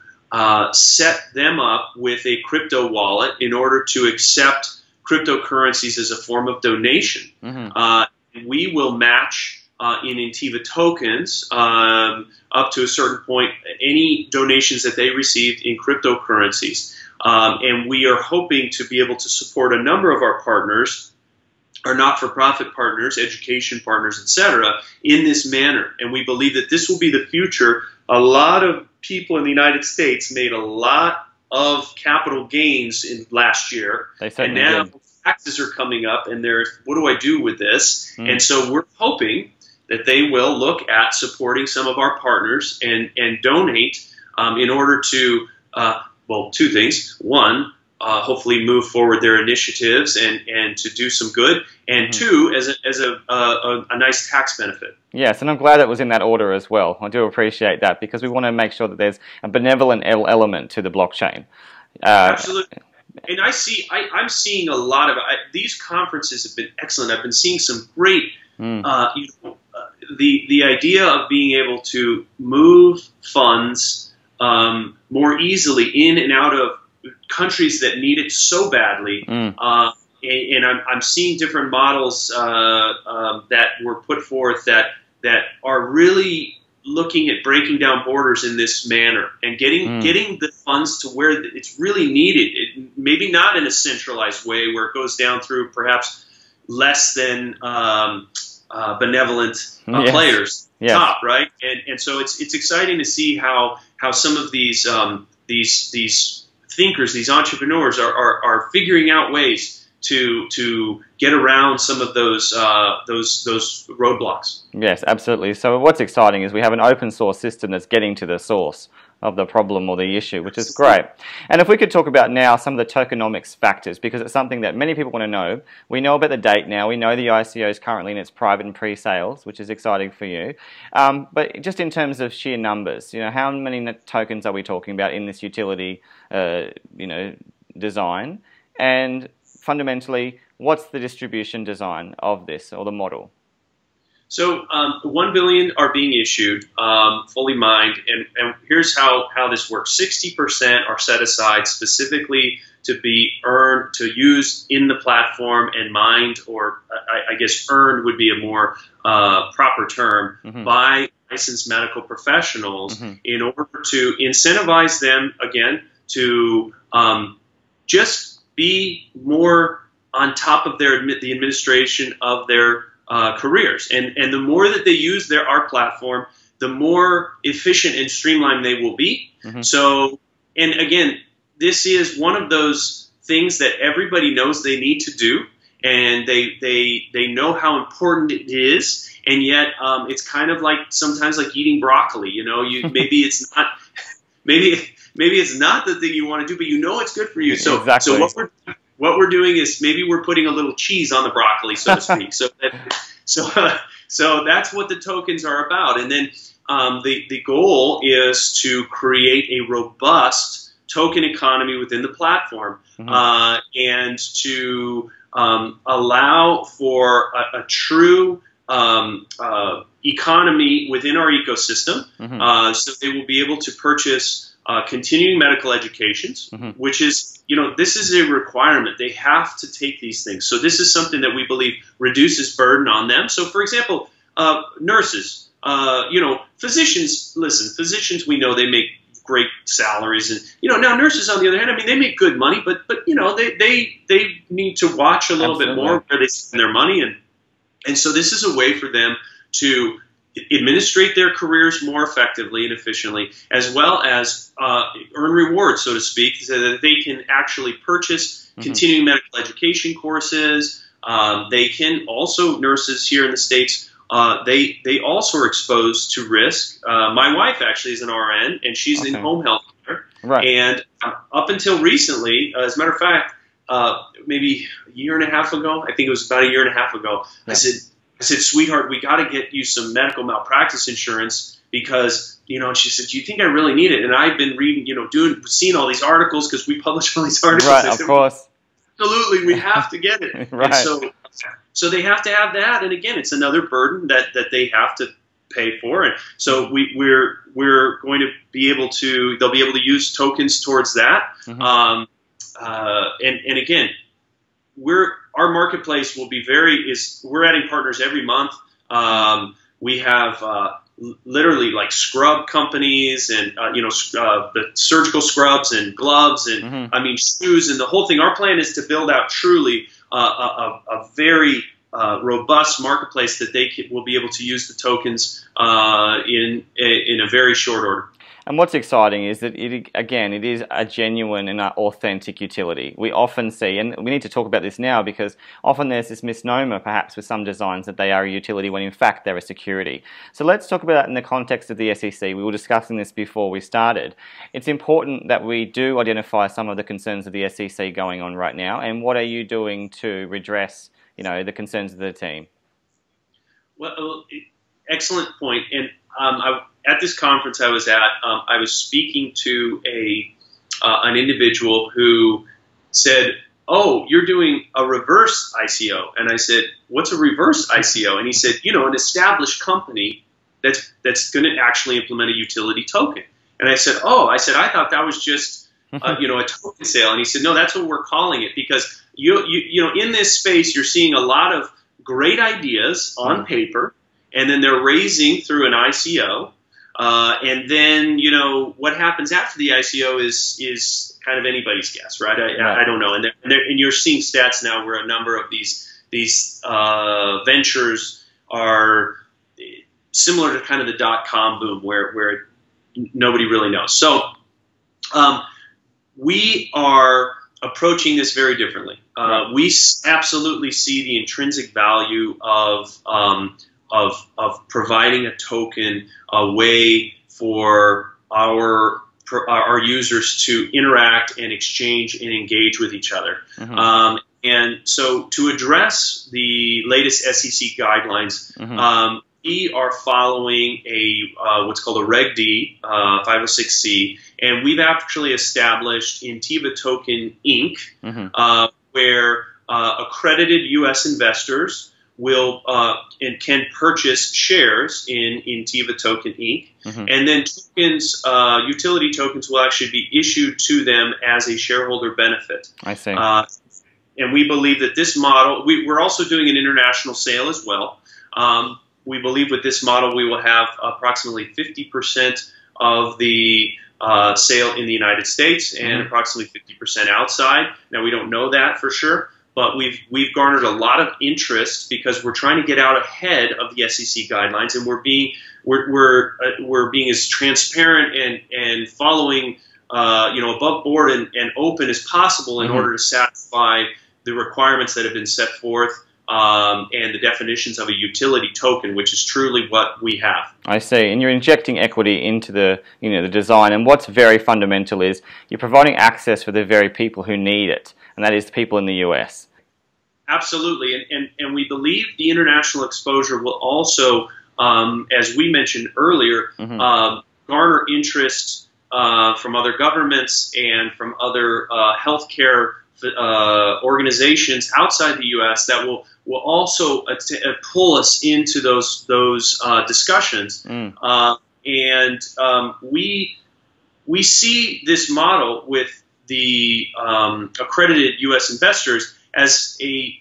set them up with a crypto wallet in order to accept cryptocurrencies as a form of donation. Mm-hmm. We will match in Intiva tokens up to a certain point, any donations that they received in cryptocurrencies. And we are hoping to be able to support a number of our partners, our not-for-profit partners, education partners, etc., in this manner. And we believe that this will be the future. A lot of people in the United States made a lot of capital gains in last year, and now taxes are coming up, and there's, what do I do with this? And so we're hoping that they will look at supporting some of our partners and donate in order to, well, two things. One, hopefully move forward their initiatives and to do some good, and two, as a nice tax benefit. Yes, and I'm glad it was in that order as well. I do appreciate that, because we want to make sure that there's a benevolent element to the blockchain. Absolutely. And I'm seeing a lot of these conferences have been excellent. I've been seeing some great, the idea of being able to move funds more easily in and out of countries that need it so badly. And I'm seeing different models that were put forth that are really looking at breaking down borders in this manner and getting the funds to where it's really needed. Maybe not in a centralized way where it goes down through perhaps less than benevolent players top, right? And so it's exciting to see how some of these thinkers, these entrepreneurs are figuring out ways to get around some of those roadblocks. Yes, absolutely. So what's exciting is we have an open source system that's getting to the source of the problem or the issue, which is great. And if we could talk about now some of the tokenomics factors, because it's something that many people want to know. We know about the date now. We know the ICO is currently in its private and pre-sales, which is exciting for you. But just in terms of sheer numbers, how many tokens are we talking about in this utility, design? And fundamentally, what's the distribution design of this, or the model? So 1 billion are being issued, fully mined, and here's how this works. 60% are set aside specifically to be earned, to use in the platform and mined, or I guess earned would be a more proper term, by licensed medical professionals in order to incentivize them, again, to just be more on top of the administration of their careers. And the more that they use our platform, the more efficient and streamlined they will be. So, and again, this is one of those things that everybody knows they need to do, and they know how important it is, and yet it's kind of like sometimes like eating broccoli. Maybe it's not maybe it's not the thing you want to do, but it's good for you. So exactly. So what we're doing is maybe we're putting a little cheese on the broccoli, so to speak. So that's what the tokens are about. And then the goal is to create a robust token economy within the platform, and to allow for a true economy within our ecosystem, so they will be able to purchase continuing medical educations, which is, this is a requirement. They have to take these things. So this is something that we believe reduces burden on them. So, for example, nurses, physicians, physicians, we know they make great salaries. And, now nurses, on the other hand, they make good money, but they need to watch a little bit more where they spend their money. And so this is a way for them to administrate their careers more effectively and efficiently, as well as earn rewards, so to speak, so that they can actually purchase continuing medical education courses. They can also, nurses here in the States, they also are exposed to risk. My wife actually is an RN, and she's in home health care. Right. And up until recently, as a matter of fact, maybe a year and a half ago, I think it was about a year and a half ago, I said, sweetheart, we got to get you some medical malpractice insurance because, and she said, do you think I really need it? And I've been reading, seeing all these articles because we publish all these articles. Right, of course. Absolutely, we have to get it. Right. And so they have to have that. And again, it's another burden that they have to pay for. And so we're going to be able to, they'll be able to use tokens towards that. And again, our marketplace will be we're adding partners every month. We have literally like scrub companies and the surgical scrubs and gloves and I mean shoes and the whole thing. Our plan is to build out truly a very robust marketplace that will be able to use the tokens in a very short order. And what's exciting is that, it is a genuine and authentic utility. We often see, and we need to talk about this now because often there's this misnomer perhaps with some designs that they are a utility when in fact they're a security. So let's talk about that in the context of the SEC. We were discussing this before we started. It's important that we do identify some of the concerns of the SEC going on right now, and what are you doing to redress, the concerns of the team? Well, excellent point. And at this conference I was at, I was speaking to an individual who said, "Oh, you're doing a reverse ICO." And I said, "What's a reverse ICO?" And he said, "An established company that's going to actually implement a utility token." And I said, "Oh," I said, "I thought that was just a token sale." And he said, "No, that's what we're calling it, because in this space you're seeing a lot of great ideas on paper, and then they're raising through an ICO, and then what happens after the ICO is kind of anybody's guess, right? I don't know. And you're seeing stats now where a number of these ventures are similar to kind of the .com boom, where nobody really knows. So we are approaching this very differently. We absolutely see the intrinsic value of providing a token, a way for our users to interact and exchange and engage with each other. And so to address the latest SEC guidelines, we are following what's called a Reg D, 506C, and we've actually established Intiva Token Inc., where accredited U.S. investors will and can purchase shares in Intiva Token Inc. And then tokens, utility tokens, will actually be issued to them as a shareholder benefit. I see. And we believe that this model, we're also doing an international sale as well. We believe with this model we will have approximately 50% of the sale in the United States and approximately 50% outside. Now, we don't know that for sure, but we've garnered a lot of interest because we're trying to get out ahead of the SEC guidelines, and we're being as transparent and following above board and open as possible in order to satisfy the requirements that have been set forth and the definitions of a utility token, which is truly what we have. I see. And you're injecting equity into the design, and what's very fundamental is you're providing access for the very people who need it, and that is the people in the US. Absolutely, and we believe the international exposure will also, as we mentioned earlier, garner interest from other governments and from other healthcare organizations outside the U.S. that will also pull us into those discussions. And we see this model with the accredited U.S. investors as a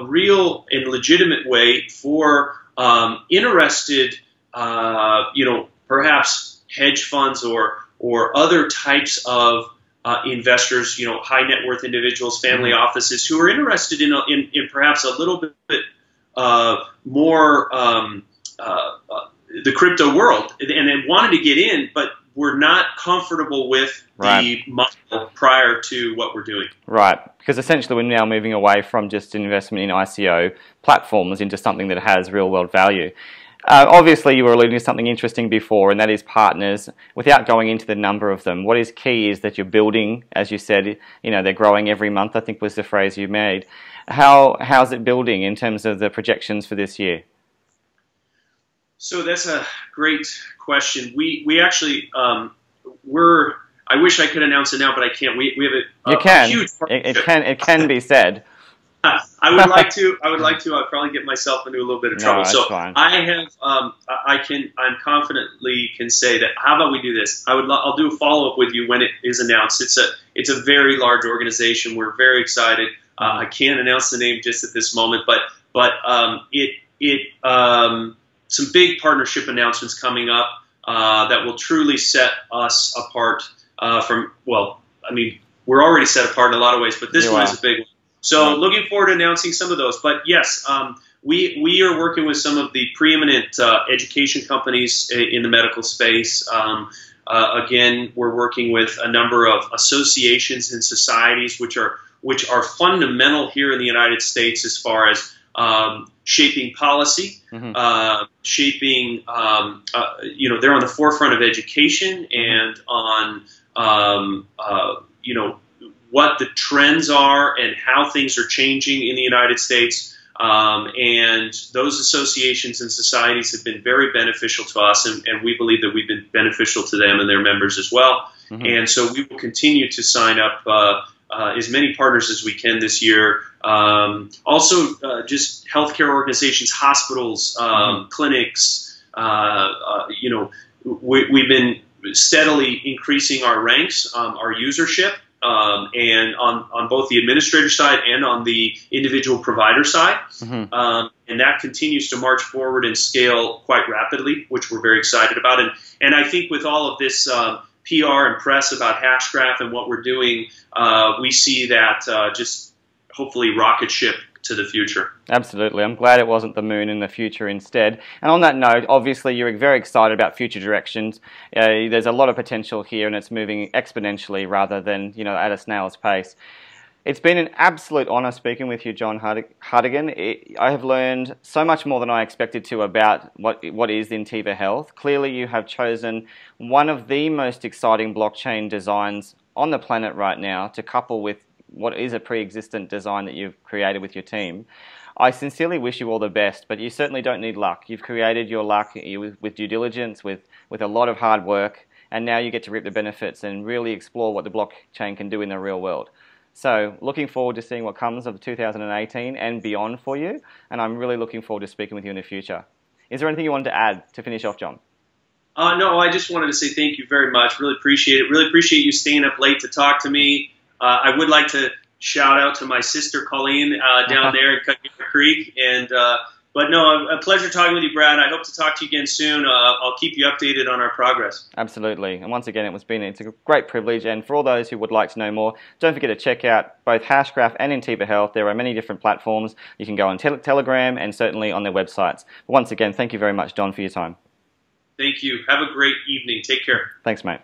real and legitimate way for interested, perhaps hedge funds or other types of investors, high net worth individuals, family offices who are interested in perhaps a little bit more the crypto world, and they wanted to get in, but were not comfortable with the model prior to what we're doing. Right, because essentially we're now moving away from just an investment in ICO platforms into something that has real world value. Obviously, you were alluding to something interesting before, and that is partners. Without going into the number of them, what is key is that you're building, as you said, they're growing every month, I think was the phrase you made. How's it building in terms of the projections for this year? So that's a great question. We actually, I wish I could announce it now, but I can't. We have a huge partnership. It can be said. I would like to. I'd probably get myself into a little bit of trouble. So fine. I have. I'm confidently can say that. How about we do this? I'll do a follow up with you when it is announced. It's a very large organization. We're very excited. I can't announce the name just at this moment, but some big partnership announcements coming up that will truly set us apart from, well, I mean, we're already set apart in a lot of ways, but this one is a big one. So looking forward to announcing some of those. But yes, we are working with some of the preeminent education companies in the medical space. Again, we're working with a number of associations and societies which are fundamental here in the United States as far as shaping policy, shaping, they're on the forefront of education and on, what the trends are and how things are changing in the United States. And those associations and societies have been very beneficial to us, and we believe that we've been beneficial to them and their members as well. And so we will continue to sign up as many partners as we can this year. Also, just healthcare organizations, hospitals, clinics. We've been steadily increasing our ranks, our usership, and on both the administrator side and on the individual provider side. And that continues to march forward and scale quite rapidly, which we're very excited about. And I think with all of this PR and press about Hashgraph and what we're doing, we see that just hopefully rocket ship to the future. Absolutely. I'm glad it wasn't the moon in the future instead. And on that note, obviously you're very excited about future directions. There's a lot of potential here and it's moving exponentially rather than, at a snail's pace. It's been an absolute honor speaking with you, John Hartigan. I have learned so much more than I expected to about what is Intiva Health. Clearly you have chosen one of the most exciting blockchain designs on the planet right now to couple with what is a pre-existent design that you've created with your team. I sincerely wish you all the best, but you certainly don't need luck. You've created your luck with due diligence, with a lot of hard work, and now you get to reap the benefits and really explore what the blockchain can do in the real world. So looking forward to seeing what comes of 2018 and beyond for you, and I'm really looking forward to speaking with you in the future. Is there anything you wanted to add to finish off, John? No, I just wanted to say thank you very much. Really appreciate it. Really appreciate you staying up late to talk to me. I would like to shout out to my sister Colleen down there in Cutbank Creek. But no, a pleasure talking with you, Brad. I hope to talk to you again soon. I'll keep you updated on our progress. Absolutely. And once again, it's a great privilege. And for all those who would like to know more, don't forget to check out both Hashgraph and Intiva Health. There are many different platforms. You can go on Telegram and certainly on their websites. But once again, thank you very much, Don, for your time. Thank you. Have a great evening. Take care. Thanks, mate.